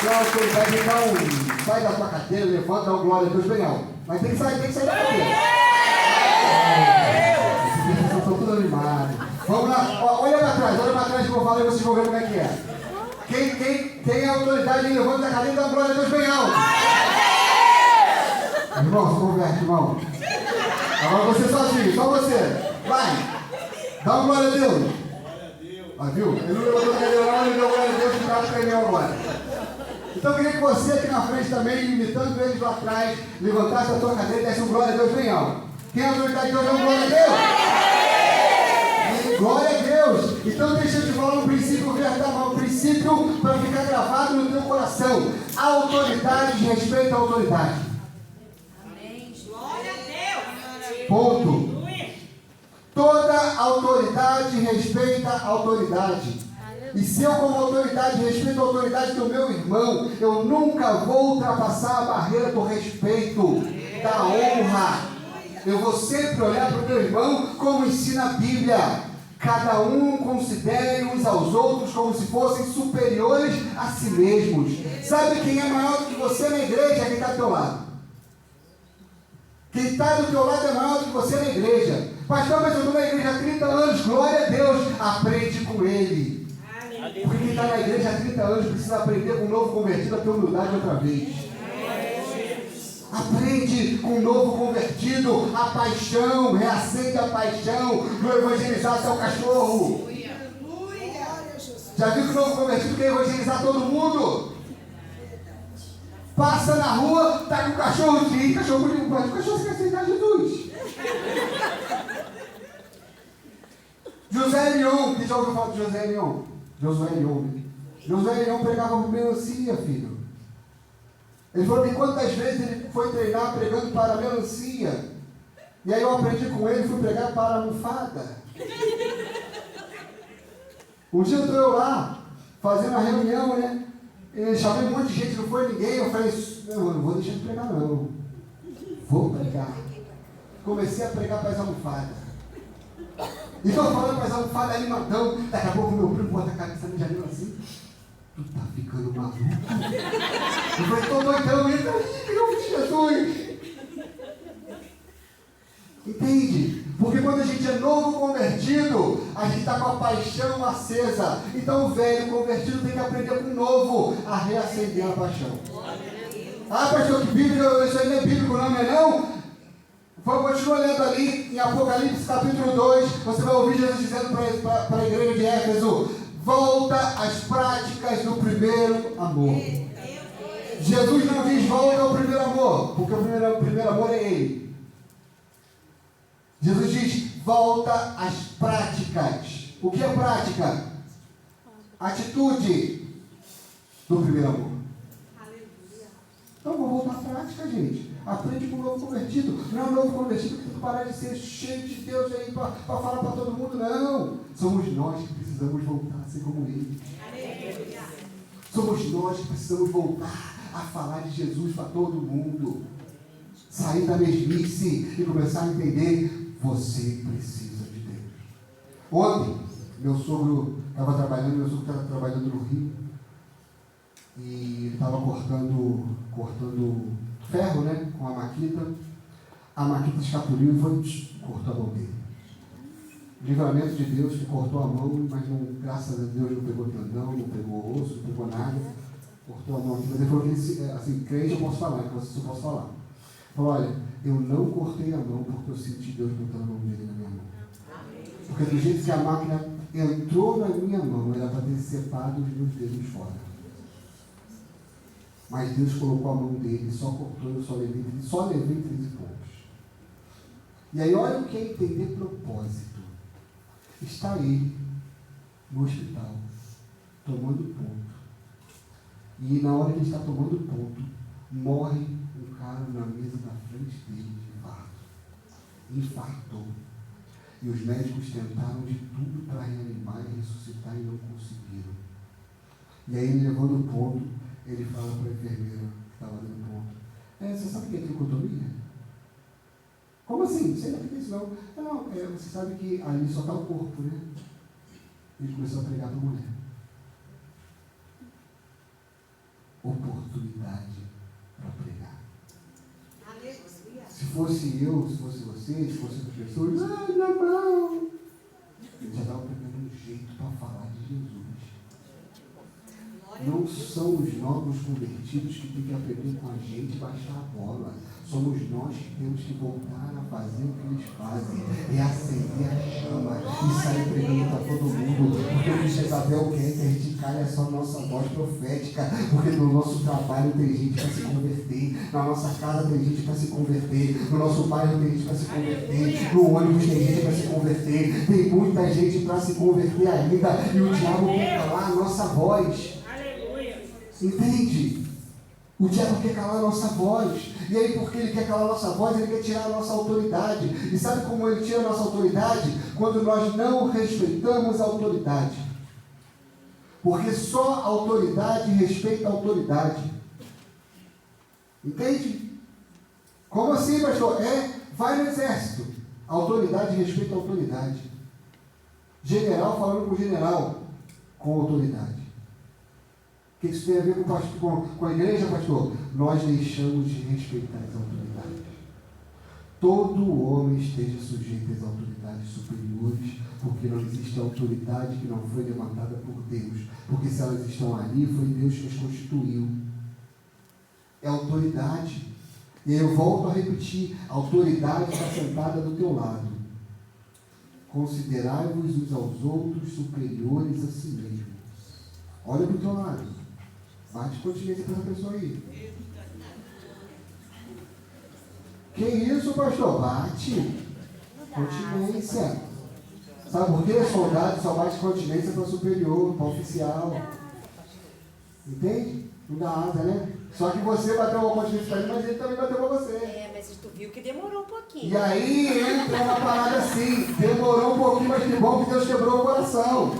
Quem é autoridade aí? Dá sai da tua cadeira, levanta, dá uma glória a Deus bem alto. Mas tem que sair da cadeira. Essas pessoas estão tudo animadas. Vamos lá, olha para trás que eu vou falar e vocês vão ver como é que é. Quem é a autoridade, levanta da cadeira e dá uma glória a Deus bem alto. Irmão, se converte, irmão. Agora você sozinho, só você. Vai. Dá uma glória a Deus. Ah, viu? Ele não levantou da cadeira não, ele deu glória a Deus, que cara tremeu agora. Então eu queria que você aqui na frente também, imitando eles lá atrás, levantasse a tua cadeira e desse um glória a Deus bem alto. Quem é a autoridade de Deus, dá uma glória a Deus. Glória a Deus! Então deixa eu te falar um princípio verdadeiro, um princípio para ficar gravado no teu coração. A autoridade respeita a autoridade. Amém. Glória a Deus! Ponto. Toda autoridade respeita a autoridade. E se eu como autoridade respeito a autoridade do meu irmão, eu nunca vou ultrapassar a barreira do respeito, da honra. Eu vou sempre olhar para o meu irmão como ensina a Bíblia. Cada um considere uns aos outros como se fossem superiores a si mesmos. Sabe quem é maior do que você na igreja? Quem está do teu lado. Quem está do teu lado é maior do que você na igreja. Pastor, mas eu estou na igreja há 30 anos. Glória a Deus. Aprende com ele. Porque quem está na igreja há 30 anos precisa aprender com um novo convertido a ter humildade outra vez. Aprende com o novo convertido a paixão, reacende a paixão do evangelizar seu cachorro. Já viu que o novo convertido quer evangelizar todo mundo? Passa na rua, tá com o cachorro de cachorro bonito, mas o cachorro quer aceitar Jesus. José Leon, quem já ouviu falar de José Leon? Josué Leon. Josué Leon pregava por melancia, filho. Ele falou que quantas vezes ele foi treinar pregando para a melancia. E aí eu aprendi com ele e fui pregar para a almofada. Um dia eu estou lá, fazendo uma reunião, né? Eu chamei um monte de gente, não foi ninguém. Eu falei, não vou deixar de pregar não. Vou pregar. Comecei a pregar para as almofadas. E estou falando para as almofadas animadão. Daqui a pouco meu primo bota a cabeça na janela assim. Tu tá ficando maluco? Eu falei, tô doidão, entra aí, em nome de Jesus. Entende? Porque quando a gente é novo convertido, a gente está com a paixão acesa. Então o velho convertido tem que aprender com o novo a reacender a paixão. Ah, pastor, que bíblico, isso aí não é bíblico, não é não? Continua lendo ali em Apocalipse capítulo 2, você vai ouvir Jesus dizendo para a igreja de Éfeso: volta às práticas do primeiro amor. Jesus não diz volta ao primeiro amor, porque o primeiro amor é Ele. Jesus diz volta às práticas. O que é prática? Atitude do primeiro amor. Então vamos voltar à prática, gente. Aprende com o novo convertido. Não é o novo convertido que tem que parar de ser cheio de Deus aí para falar para todo mundo, não. Somos nós que precisamos voltar a ser como Ele. Somos nós que precisamos voltar a falar de Jesus para todo mundo. Sair da mesmice e começar a entender: você precisa de Deus. Ontem, meu sogro estava trabalhando no Rio. E ele estava cortando ferro, né? Com a maquita. A maquita escapuliu e cortou a mão dele. Livramento de Deus, que cortou a mão, mas não, graças a Deus não pegou tendão, não pegou osso, não pegou nada. Cortou a mão aqui. Mas ele falou que assim, crente eu posso falar, que vocês eu posso falar. Falou: olha, eu não cortei a mão porque eu senti Deus botando a mão dele na minha mão. Porque do jeito que a máquina entrou na minha mão, era para ter separado os meus dedos fora. Mas Deus colocou a mão dele, só cortou, eu só levei 13 pontos. E aí olha o que é entender propósito. Está ele no hospital, tomando ponto. E na hora que ele está tomando ponto, morre um cara na mesa da frente dele de infartou. E os médicos tentaram de tudo para reanimar e ressuscitar e não conseguiram. E aí ele levando o ponto, ele fala para a enfermeira que estava dando ponto: você sabe o que é tricotomia? Como assim? Você não tem isso não? Não, você sabe que ali só está o corpo, né? Ele começou a pregar para a mulher. Oportunidade para pregar. Se fosse eu, se fosse você, se fosse outras pessoas, não. Ele já estava pegando um jeito para falar de Jesus. Não são os novos convertidos que têm que aprender com a gente e baixar a bola. Somos nós que temos que voltar a fazer o que eles fazem. É acender a chama e sair pregando para todo mundo. Porque o que Jezabel quer que a gente calhe só a nossa voz profética. Porque no nosso trabalho tem gente para se converter. Na nossa casa tem gente para se converter. No nosso bairro tem gente para se converter. No ônibus tem gente para se converter. Tem muita gente para se converter ainda. E o diabo quer calar a nossa voz. Entende? O diabo quer calar a nossa voz. E aí, porque ele quer calar a nossa voz, ele quer tirar a nossa autoridade. E sabe como ele tira a nossa autoridade? Quando nós não respeitamos a autoridade. Porque só a autoridade respeita a autoridade. Entende? Como assim, pastor? Vai no exército. A autoridade respeita a autoridade. General falando com general, com autoridade. O que isso tem a ver com a igreja, pastor? Nós deixamos de respeitar as autoridades. Todo homem esteja sujeito às autoridades superiores, porque não existe autoridade que não foi levantada por Deus. Porque se elas estão ali, foi Deus que as constituiu. É autoridade. E aí eu volto a repetir: a autoridade está sentada do teu lado. Considerai-vos uns aos outros superiores a si mesmos. Olha para o teu lado. Bate continência para essa pessoa aí. Que isso, pastor? Bate continência. Sabe por quê? Soldado só bate continência para superior, para oficial. Entende? Não dá asa, né? Só que você bateu uma continência para ele, mas ele também bateu para você. Mas tu viu que demorou um pouquinho. E aí entra uma parada assim: demorou um pouquinho, mas que bom que Deus quebrou o coração.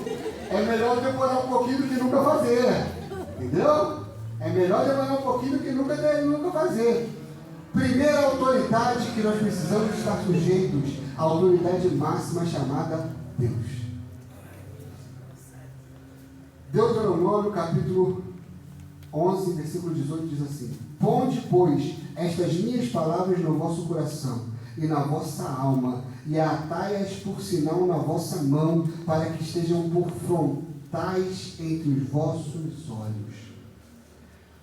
É melhor demorar um pouquinho do que nunca fazer. Entendeu? É melhor demorar um pouquinho do que nunca fazer. Primeira autoridade que nós precisamos estar sujeitos, a autoridade máxima chamada Deus. Deuteronômio capítulo 11, versículo 18 diz assim: ponde, pois, estas minhas palavras no vosso coração, e na vossa alma, e atai-as por sinal na vossa mão, para que estejam por frontais entre os vossos olhos.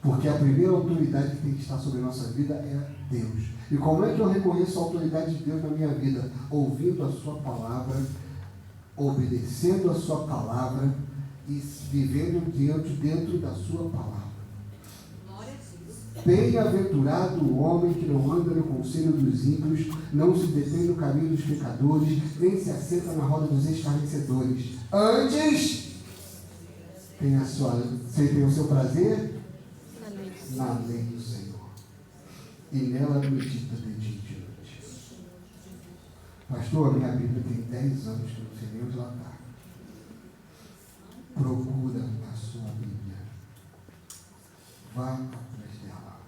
Porque a primeira autoridade que tem que estar sobre a nossa vida é Deus. E como é que eu reconheço a autoridade de Deus na minha vida? Ouvindo a sua palavra, obedecendo a sua palavra e vivendo dentro da sua palavra. Bem-aventurado o homem que não anda no conselho dos ímpios, não se detém no caminho dos pecadores, nem se assenta na roda dos escarnecedores. Antes, tem o seu prazer na lei do Senhor, e nela medita de dia e de noite. Pastor, a minha Bíblia tem 10 anos que eu não sei nem onde ela está. Procura a sua Bíblia. Vá atrás dela.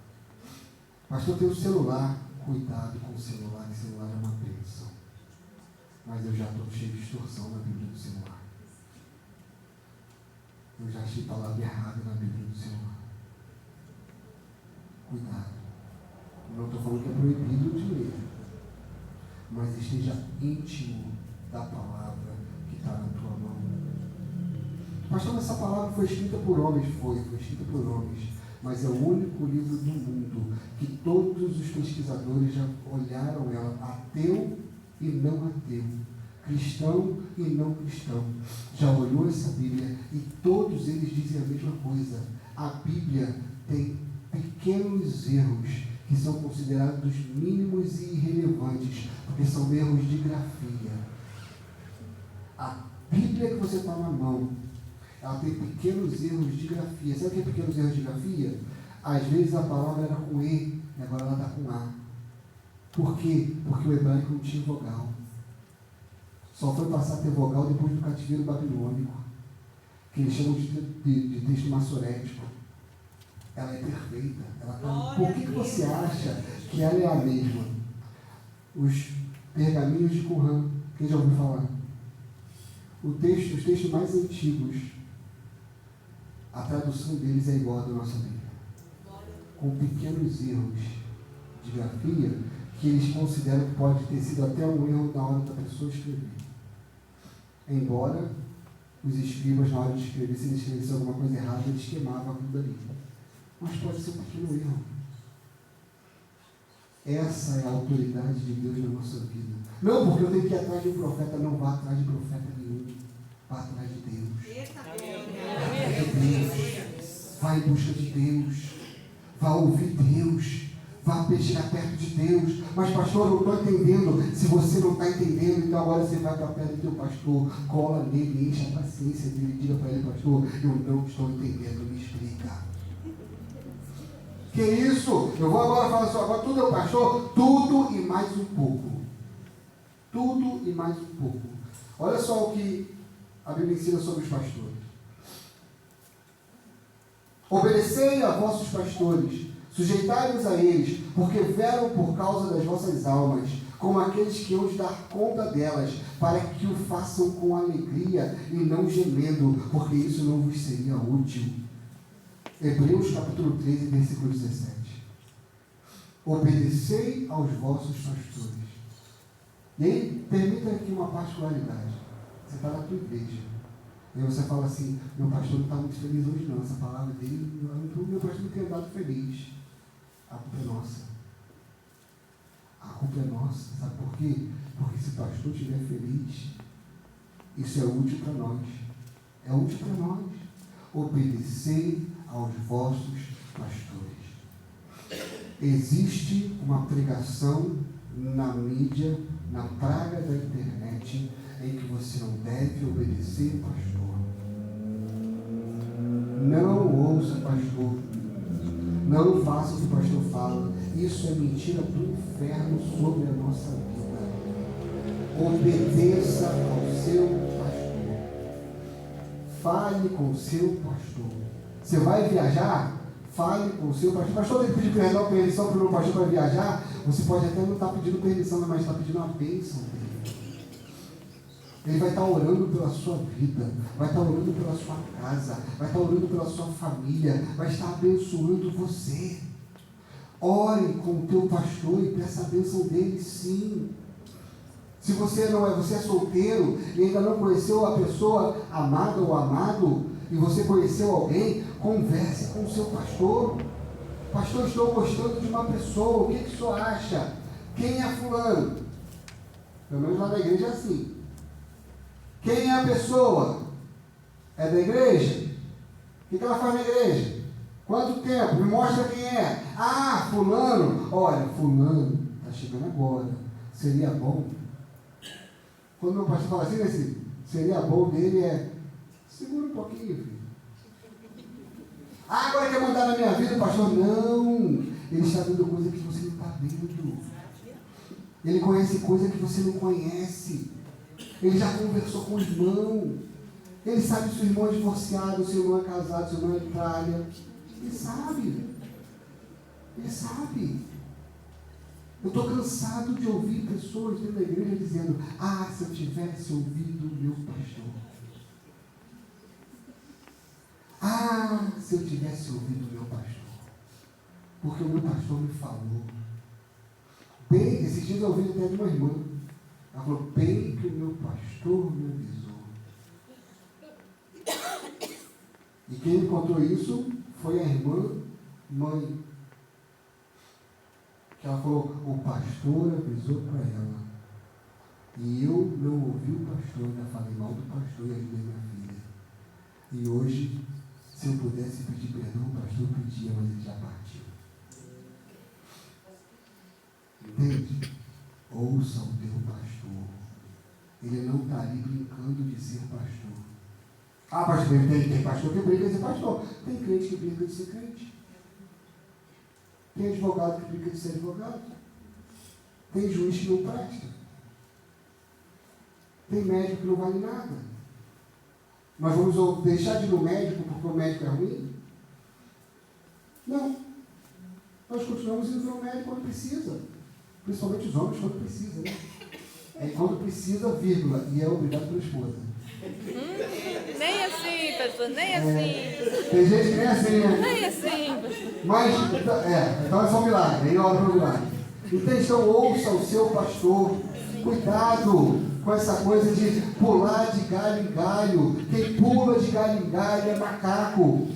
Pastor, tem o celular. Cuidado com o celular. O celular é uma bênção. Mas eu já estou cheio de distorção na Bíblia do celular. Eu já achei palavra errada na Bíblia do celular. Cuidado. Não estou falando que é proibido de ler. Mas esteja íntimo da palavra que está na tua mão. Pastor, essa palavra foi escrita por homens. Foi escrita por homens. Mas é o único livro do mundo que todos os pesquisadores já olharam ela, ateu e não ateu, cristão e não cristão. Já olhou essa Bíblia e todos eles dizem a mesma coisa. A Bíblia tem pequenos erros que são considerados mínimos e irrelevantes, porque são erros de grafia. A Bíblia que você está na mão, ela tem pequenos erros de grafia. Sabe o que é pequenos erros de grafia? Às vezes a palavra era com E, e agora ela está com A. Por quê? Porque o hebraico não tinha vogal. Só foi passar a ter vogal depois do cativeiro babilônico, que eles chamam de texto massorético. Ela é perfeita. Ela tá... Por que você acha que ela é a mesma? Os pergaminhos de Qumran, quem já ouviu falar? Os textos mais antigos, a tradução deles é igual à da nossa Bíblia, com pequenos erros de grafia que eles consideram que pode ter sido até um erro na hora da pessoa escrever. Embora os escribas, na hora de escrever, se eles escrevessem alguma coisa errada, eles queimavam aquilo dali. Mas pode ser um pequeno erro. Essa é a autoridade de Deus na nossa vida. Não porque eu tenho que ir atrás de um profeta, não vá atrás de profeta nenhum. Vá atrás de Deus. Vá em busca de Deus. Vá ouvir Deus. Vá pescar perto de Deus. Mas pastor, eu não estou entendendo. Se você não está entendendo, então agora você vai para perto do teu pastor, cola nele, enche a paciência dele, diga para ele, pastor, eu não estou entendendo, me explica. Que isso? Eu vou agora falar só, agora tudo é o pastor, tudo e mais um pouco. Tudo e mais um pouco. Olha só o que a Bíblia ensina sobre os pastores. Obedecei a vossos pastores, sujeitai-vos a eles, porque velam por causa das vossas almas, como aqueles que hão de dar conta delas, para que o façam com alegria e não gemendo, porque isso não vos seria útil. Hebreus capítulo 13, versículo 17. Obedecei aos vossos pastores. E aí, permita aqui uma particularidade. Você está na tua igreja. E aí você fala assim, meu pastor não está muito feliz hoje não. Essa palavra dele, meu pastor não tem andado feliz. A culpa é nossa. A culpa é nossa. Sabe por quê? Porque se o pastor estiver feliz, isso é útil para nós. É útil para nós. Obedecei aos vossos pastores. Existe uma pregação na mídia, na praga da internet, em que você não deve obedecer o pastor. Não ouça o pastor. Não faça o que o pastor fala. Isso é mentira do inferno sobre a nossa vida. Obedeça ao seu pastor. Fale com o seu pastor. Você vai viajar? Fale com o seu pastor. Pastor, ele pediu permissão para o meu pastor para viajar. Você pode até não estar pedindo permissão, mas está pedindo uma bênção dele. Ele vai estar orando pela sua vida, vai estar orando pela sua casa, vai estar orando pela sua família, vai estar abençoando você. Ore com o teu pastor e peça a bênção dele, sim. Se você não é, você é solteiro e ainda não conheceu a pessoa amada ou amado, e você conheceu alguém, converse com o seu pastor. Pastor, estou gostando de uma pessoa, o que o senhor acha? Quem é fulano? Pelo menos lá na igreja é assim. Quem é a pessoa? É da igreja? O que ela faz na igreja? Quanto tempo? Me mostra quem é. Ah, fulano. Olha, fulano está chegando agora. Seria bom. Quando meu pastor fala assim, seria bom dele segura um pouquinho, filho. Ah, agora quer mandar na minha vida, pastor? Não. Ele está dando coisa que você não está vendo. Ele conhece coisa que você não conhece. Ele já conversou com o irmão. Ele sabe se o irmão é divorciado, se o irmão é casado, se o irmão é de tralha. Ele sabe. Ele sabe. Eu estou cansado de ouvir pessoas dentro da igreja dizendo: ah, se eu tivesse ouvido o meu pastor. Ah, se eu tivesse ouvido o meu pastor. Porque o meu pastor me falou. Bem, esses dias eu ouvi até de uma irmã. Ela falou: bem que o meu pastor me avisou. E quem me contou isso foi a irmã mãe. Que ela falou: o pastor avisou para ela. E eu não ouvi o pastor, ainda falei mal do pastor e ajudei minha filha. E hoje, se eu pudesse pedir perdão, o pastor pedia, mas ele já partiu. Entende? Ouça o teu pastor. Ele não está ali brincando de ser pastor. Ah, pastor, tem pastor que brinca de ser pastor. Tem crente que brinca de ser crente. Tem advogado que brinca de ser advogado. Tem juiz que não presta. Tem médico que não vale nada. Nós vamos deixar de ir no médico porque o médico é ruim? Não. Nós continuamos indo no médico quando precisa. Principalmente os homens quando precisa, né? É quando precisa, vírgula, e é obrigado pela esposa. Nem assim, pastor, nem assim. Tem gente que nem assim, né? Nem assim, pastor. Mas, então é só um milagre, nem hora para o milagre. Então ouça o seu pastor. Cuidado com essa coisa de pular de galho em galho. Quem pula de galho em galho é macaco.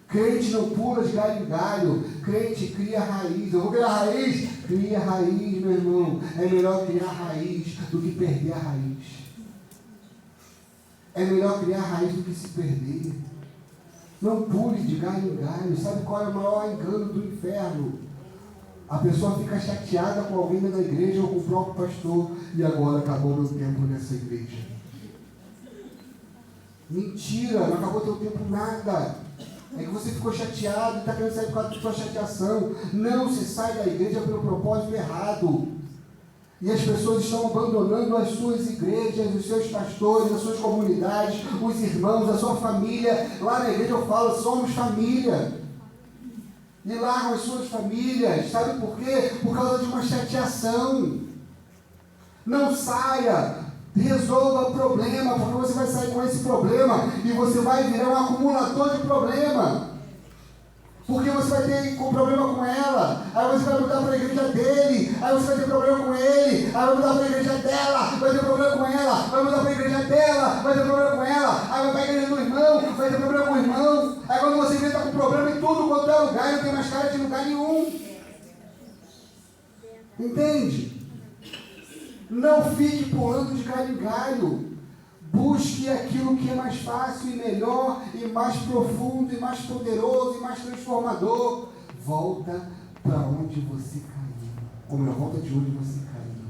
Crente não pula de galho em galho. Crente cria raiz. Eu vou criar raiz? Cria raiz, meu irmão. É melhor criar raiz do que perder a raiz. É melhor criar raiz do que se perder. Não pule de galho em galho. Sabe qual é o maior engano do inferno? A pessoa fica chateada com alguém da igreja ou com o próprio pastor. E agora acabou meu tempo nessa igreja. Mentira, não acabou teu tempo nada. É que você ficou chateado e está querendo sair por causa da sua chateação. Não se sai da igreja pelo propósito errado. E as pessoas estão abandonando as suas igrejas, os seus pastores, as suas comunidades, os irmãos, a sua família. Lá na igreja eu falo, somos família. E largam as suas famílias. Sabe por quê? Por causa de uma chateação. Não saia. Resolva o problema, porque você vai sair com esse problema e você vai virar um acumulador de problema. Porque você vai ter problema com ela, aí você vai mudar para a igreja dele, aí você vai ter problema com ele, aí vai mudar para a igreja dela, vai ter problema com ela, vai mudar para a igreja dela, vai ter problema com ela, aí vai para a igreja do irmão, vai ter problema com o irmão, aí quando você vê, está com problema em tudo quanto é lugar, e não tem mais cara de lugar nenhum. Entende? Não fique pulando de galho em galho. Busque aquilo que é mais fácil e melhor, e mais profundo, e mais poderoso, e mais transformador. Volta para onde você caiu. Ou melhor, volta de onde você caiu.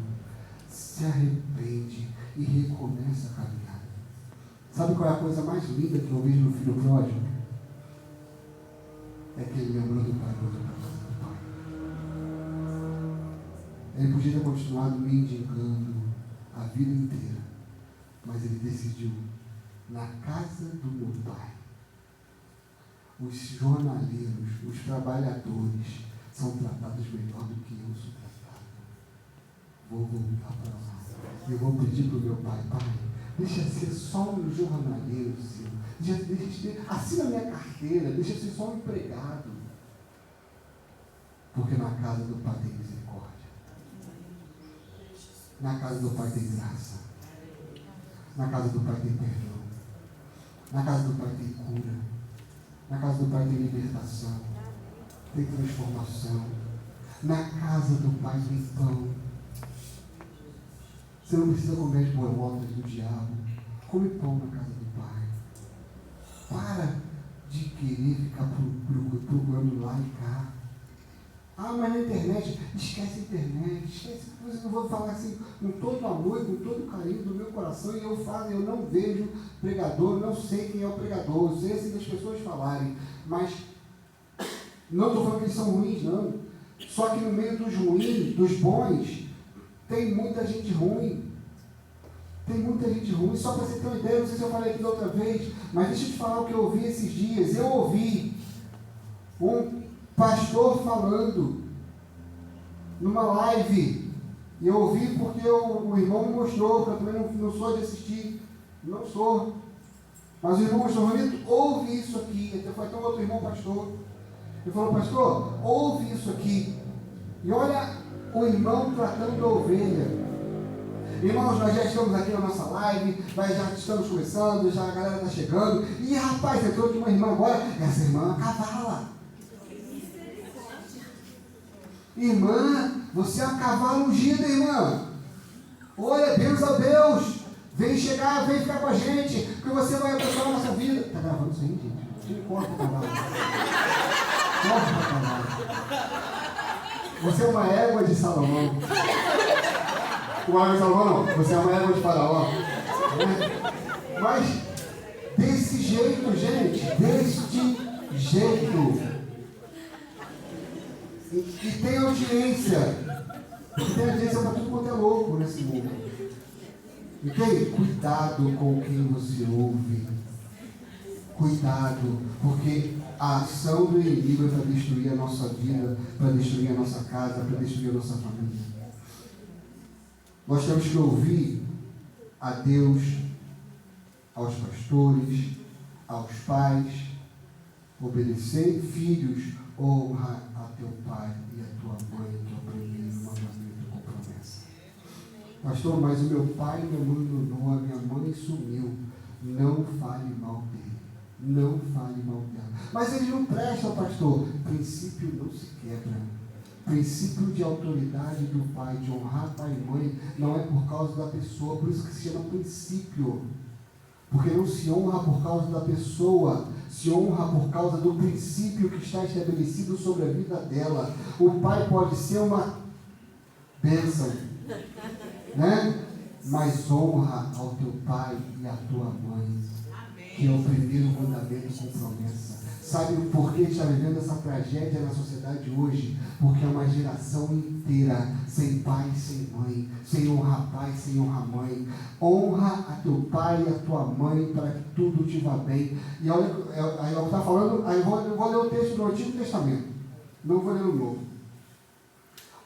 Se arrepende e recomeça a caminhar. Sabe qual é a coisa mais linda que eu vejo no filho pródigo? É que ele lembrou do pai, voltou para casa do pai. Ele podia ter continuado mendigando a vida inteira. Mas ele decidiu, na casa do meu pai, os jornaleiros, os trabalhadores são tratados melhor do que eu sou tratado. Vou voltar para lá. Eu vou pedir para o meu pai: pai, deixa ser só um jornaleiro seu. Assina minha carteira, deixa ser só um empregado. Porque na casa do Pai tem misericórdia. Na casa do Pai tem graça. Na casa do Pai tem perdão. Na casa do Pai tem cura. Na casa do Pai tem libertação. Tem transformação. Na casa do Pai tem pão. Você não precisa comer as borbotas do diabo. Come pão na casa do Pai. Para de querer ficar procurando lá e cá. Ah, mas na internet, esquece a internet, esquece. Eu vou falar assim com todo amor e com todo carinho do meu coração, e eu não vejo pregador, não sei quem é o pregador, eu sei assim das pessoas falarem, mas não estou falando que eles são ruins, não. Só que no meio dos ruins, dos bons, tem muita gente ruim. Tem muita gente ruim. Só para você ter uma ideia, não sei se eu falei aqui da outra vez, mas deixa eu te falar o que eu ouvi esses dias. Eu ouvi um pastor falando numa live, e eu ouvi porque o irmão me mostrou, porque eu também não sou de assistir, não sou, mas o irmão mostrou, Ronito, ouve isso aqui. Foi até um outro irmão pastor, ele falou, pastor, ouve isso aqui, e olha o irmão tratando a ovelha. Irmãos, nós já estamos aqui na nossa live, nós já estamos começando, já a galera está chegando, e rapaz, entrou aqui uma irmã agora, essa irmã é uma cavala. Irmã, você é um cavalo ungido, irmã. Olha, Deus a Deus. Vem chegar, vem ficar com a gente, porque você vai abençoar a nossa vida. Está gravando isso aí, gente? Tira corta o cavalo. Corta o cavalo. Você é uma égua de Salomão. O égua de Salomão não. Você é uma égua de Faraó. Mas, desse jeito, gente. Deste jeito. E tem audiência. E tem audiência para tudo quanto é louco nesse mundo. Entende? Cuidado com quem você ouve. Cuidado, porque a ação do inimigo é para destruir a nossa vida, para destruir a nossa casa, para destruir a nossa família. Nós temos que ouvir a Deus, aos pastores, aos pais, obedecer. Filhos, honra a teu pai e a tua mãe, que é o primeiro mandamento com promessa. Pastor, mas o meu pai me abandonou, a minha mãe sumiu. Não fale mal dele. Não fale mal dela. Mas eles não prestam, pastor. Princípio não se quebra. Princípio de autoridade do pai, de honrar pai e mãe, não é por causa da pessoa, por isso que se chama princípio. Porque não se honra por causa da pessoa, se honra por causa do princípio que está estabelecido sobre a vida dela. O pai pode ser uma bênção, né? Mas honra ao teu pai e à tua mãe, que é o primeiro mandamento com promessa. Sabe por que está vivendo essa tragédia na sociedade hoje? Porque é uma geração inteira sem pai e sem mãe, sem honrar pai, sem honrar mãe. Honra a teu pai e a tua mãe para que tudo te vá bem. E olha, aí eu estou falando, aí eu vou ler o texto do Antigo Testamento, não vou ler o Novo.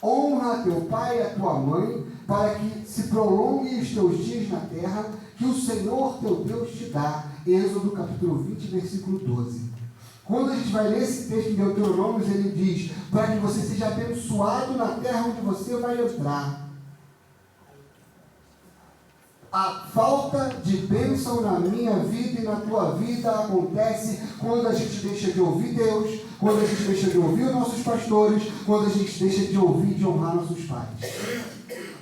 Honra a teu pai e a tua mãe para que se prolonguem os teus dias na terra que o Senhor teu Deus te dá. Êxodo capítulo 20, versículo 12. Quando a gente vai ler esse texto de Deuteronômio, ele diz, para que você seja abençoado na terra onde você vai entrar. A falta de bênção na minha vida e na tua vida acontece quando a gente deixa de ouvir Deus, quando a gente deixa de ouvir os nossos pastores, quando a gente deixa de ouvir e de honrar nossos pais.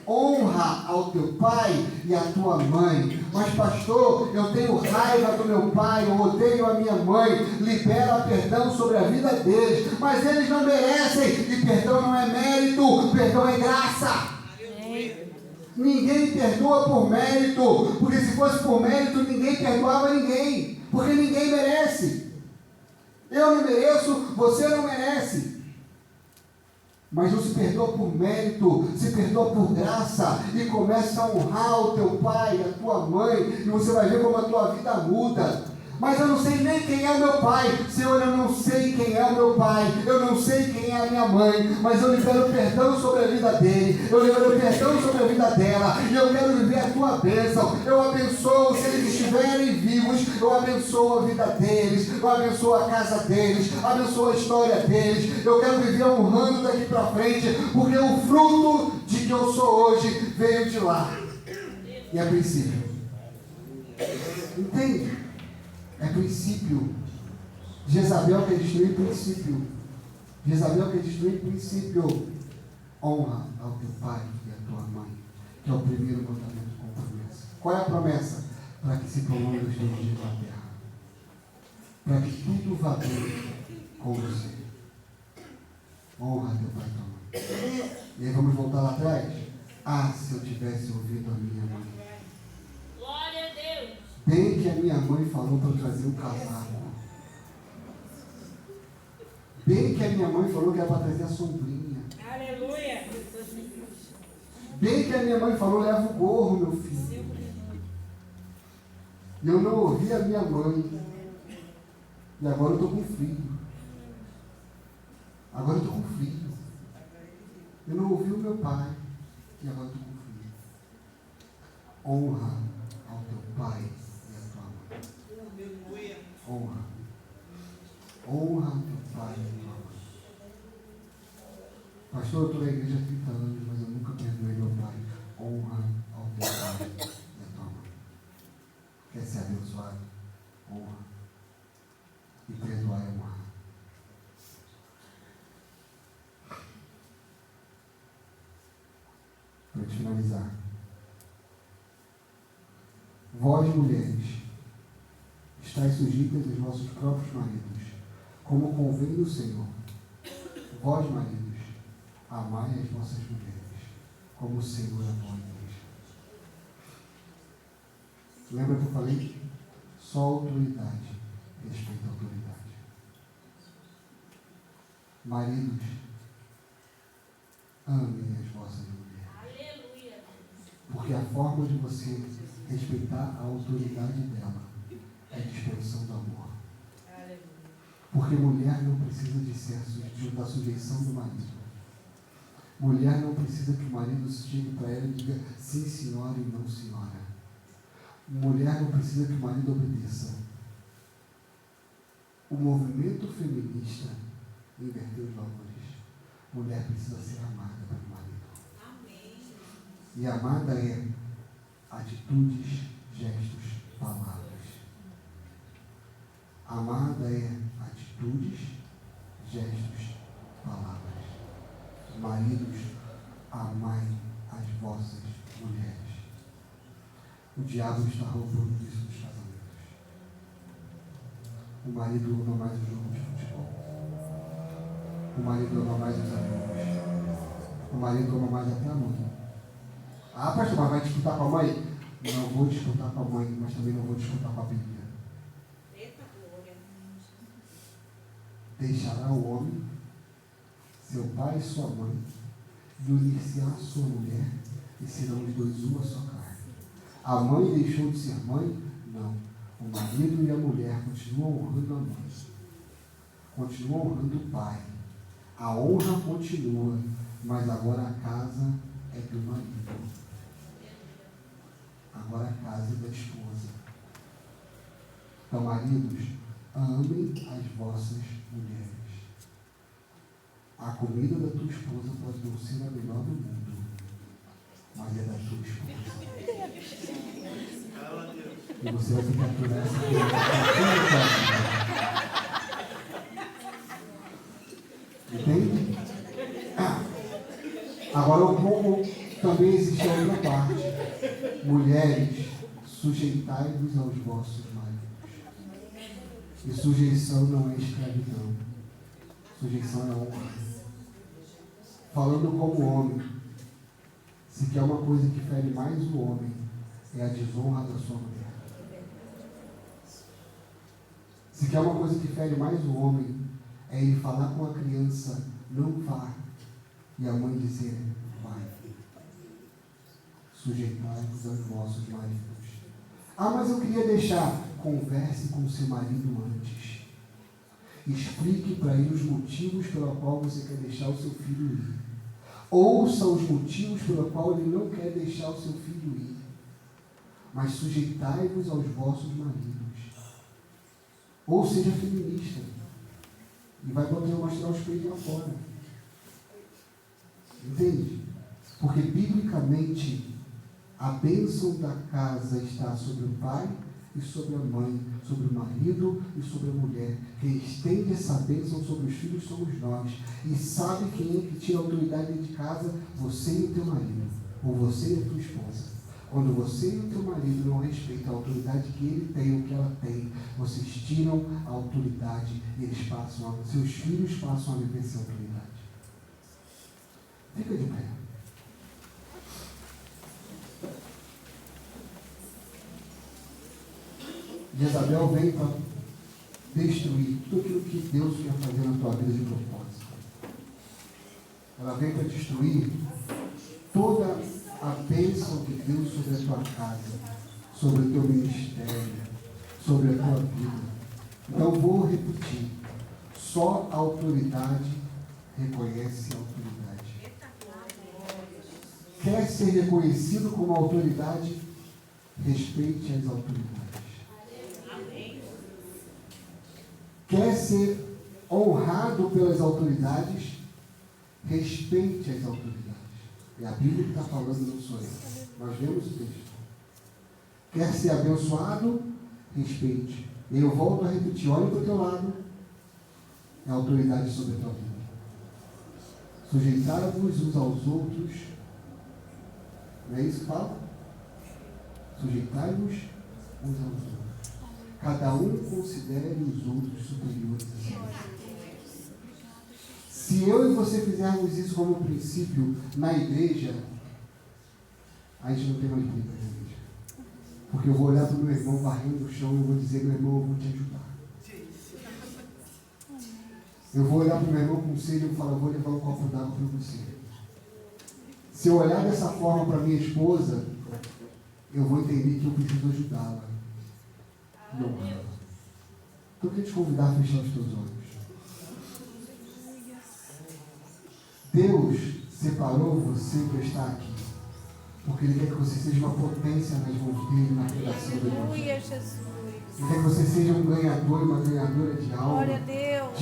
Honra ao teu pai e à tua mãe. Mas pastor, eu tenho raiva do meu pai, eu odeio a minha mãe. Libera perdão sobre a vida deles. Mas eles não merecem. E perdão não é mérito, perdão é graça. Ninguém perdoa por mérito. Porque se fosse por mérito, ninguém perdoava ninguém. Porque ninguém merece. Eu não mereço, você não merece. Mas não se perdoa por mérito, se perdoa por graça, e começa a honrar o teu pai, a tua mãe, e você vai ver como a tua vida muda. Mas eu não sei nem quem é o meu pai. Senhor, eu não sei quem é o meu pai. Eu não sei quem é a minha mãe. Mas eu libero perdão sobre a vida dele. Eu libero perdão sobre a vida dela. E eu quero viver a tua bênção. Eu abençoo, se eles estiverem vivos, eu abençoo a vida deles. Eu abençoo a casa deles. Abençoo a história deles. Eu quero viver honrando daqui para frente. Porque o fruto de que eu sou hoje veio de lá. E é princípio. Entende? É princípio. Jezabel quer destruir princípio. Jezabel quer destruir princípio. Honra ao teu pai e à tua mãe, que é o primeiro mandamento com promessa. Qual é a promessa? Para que se prolongue os teus dias na terra. Para que tudo vá bem com você. Honra teu pai e tua mãe. E aí vamos voltar lá atrás? Ah, se eu tivesse ouvido a minha mãe. Bem que a minha mãe falou para eu trazer um casaco. Bem que a minha mãe falou que era para trazer a sombrinha. Aleluia. Bem que a minha mãe falou, leva o gorro, meu filho. E eu não ouvi a minha mãe. E agora eu estou com frio. Agora eu estou com frio. Eu não ouvi o meu pai. E agora eu estou com frio. Honra ao teu pai. Honra. Honra teu pai e tua mãe. Pastor, eu estou na igreja há 30 anos, mas eu nunca perdoei meu pai. Honra ao teu pai e a tua mãe. Quer ser abençoado? Honra. E perdoar é honrar. Para te finalizar. Vós, mulheres, estáis sujeitas aos vossos próprios maridos, como convém no Senhor. Vós, maridos, amai as vossas mulheres, como o Senhor amou a igreja. Lembra que eu falei? Só autoridade respeita a autoridade. Maridos, amem as vossas mulheres. Aleluia. Porque a forma de você respeitar a autoridade dela é a expressão do amor. Porque mulher não precisa de ser da sujeição do marido. Mulher não precisa que o marido chegue para ela e diga sim senhora e não senhora. Mulher não precisa que o marido obedeça. O movimento feminista inverteu os valores. Mulher precisa ser amada pelo marido. Amém. E amada é atitudes, gestos, palavras. Amada é atitudes, gestos, palavras. Maridos, amai as vossas mulheres. O diabo está roubando isso nos casamentos. O marido ama mais o jogo de futebol. O marido ama mais os amigos. O marido ama mais até a mãe. Ah, pastor, mas vai disputar com a mãe? Não vou disputar com a mãe, mas também não vou disputar com a Bíblia. Deixará o homem, seu pai e sua mãe, e unir-se-á a sua mulher, e serão os dois uma só carne. A mãe deixou de ser mãe? Não. O marido e a mulher continuam honrando a mãe. Continuam honrando o pai. A honra continua, mas agora a casa é do marido. Agora a casa é da esposa. Então, maridos, amem as vossas mulheres. A comida da tua esposa pode não ser a melhor do mundo, mas é da tua esposa. E você vai ficar por essa entende? Agora o povo também existe a outra parte. Mulheres, sujeitai-vos aos vossos maridos. E sujeição não é escravidão. Sujeição é honra. Falando como homem, se quer uma coisa que fere mais o homem, é a desonra da sua mulher. Se quer uma coisa que fere mais o homem, é ele falar com a criança, não vá, e a mãe dizer, vai. Sujeitai-vos aos vossos maridos. Ah, mas eu queria deixar. converse com seu marido antes. Explique para ele os motivos pelo qual você quer deixar o seu filho ir. Ouça os motivos pelo qual ele não quer deixar o seu filho ir. Mas sujeitai-vos aos vossos maridos. Ou seja feminista. E vai poder mostrar os peitos lá fora. Entende? Porque biblicamente a bênção da casa está sobre o pai e sobre a mãe, sobre o marido e sobre a mulher. Quem estende essa bênção sobre os filhos somos nós. E sabe quem é que tira a autoridade dentro de casa? Você e o teu marido. Ou você e a tua esposa. Quando você e o teu marido não respeitam a autoridade que ele tem ou que ela tem, vocês tiram a autoridade, seus filhos passam a viver sem autoridade. Fica de pé. Jezabel vem para destruir tudo aquilo que Deus quer fazer na tua vida de propósito. Ela vem para destruir toda a bênção de Deus sobre a tua casa, sobre o teu ministério, sobre a tua vida. Então vou repetir. Só a autoridade reconhece a autoridade. Quer ser reconhecido como autoridade? Respeite as autoridades. Quer ser honrado pelas autoridades? Respeite as autoridades. É a Bíblia que está falando, não sou eu. Nós vemos o texto. Quer ser abençoado? Respeite. E eu volto a repetir, olha para o teu lado. É a autoridade sobre a tua vida. Sujeitar-vos uns aos outros. Não é isso que fala? Sujeitai-vos uns aos outros. Cada um considere os outros superiores a si. Se eu e você fizermos isso como princípio na igreja, a gente não tem mais briga na igreja. Porque eu vou olhar para o meu irmão varrendo o chão e eu vou dizer, meu irmão, eu vou te ajudar. Eu vou olhar para o meu irmão com sede e eu vou falar, eu vou levar um copo d'água para você. Se eu olhar dessa forma para minha esposa, eu vou entender que eu preciso ajudá-la. Não. Então eu queria te convidar a fechar os teus olhos. Deus separou você para estar aqui, porque Ele quer que você seja uma potência nas mãos dele, na pregação do Evangelho. Ele quer que você seja um ganhador e uma ganhadora de alma. Glória a Deus.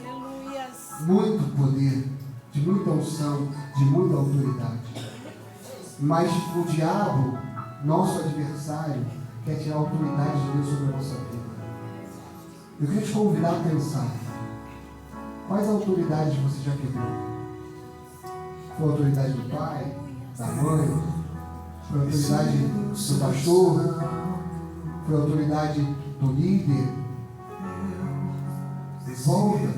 Aleluia. Muito poder, de muita unção, de muita autoridade. Mas o diabo, nosso adversário, quer tirar a autoridade de Deus sobre a nossa vida. Eu queria te convidar a pensar. Quais autoridades você já quebrou? Foi a autoridade do pai, da mãe? Foi a autoridade do pastor? Foi a autoridade do líder? Volta.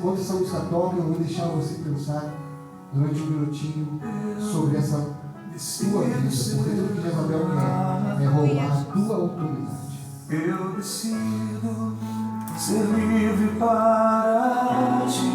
Quando essa música toca, eu vou deixar você pensar durante um minutinho sobre essa tua vida. Porque tudo que Jezabel quer é roubar a tua autoridade. Eu decido ser livre para ti.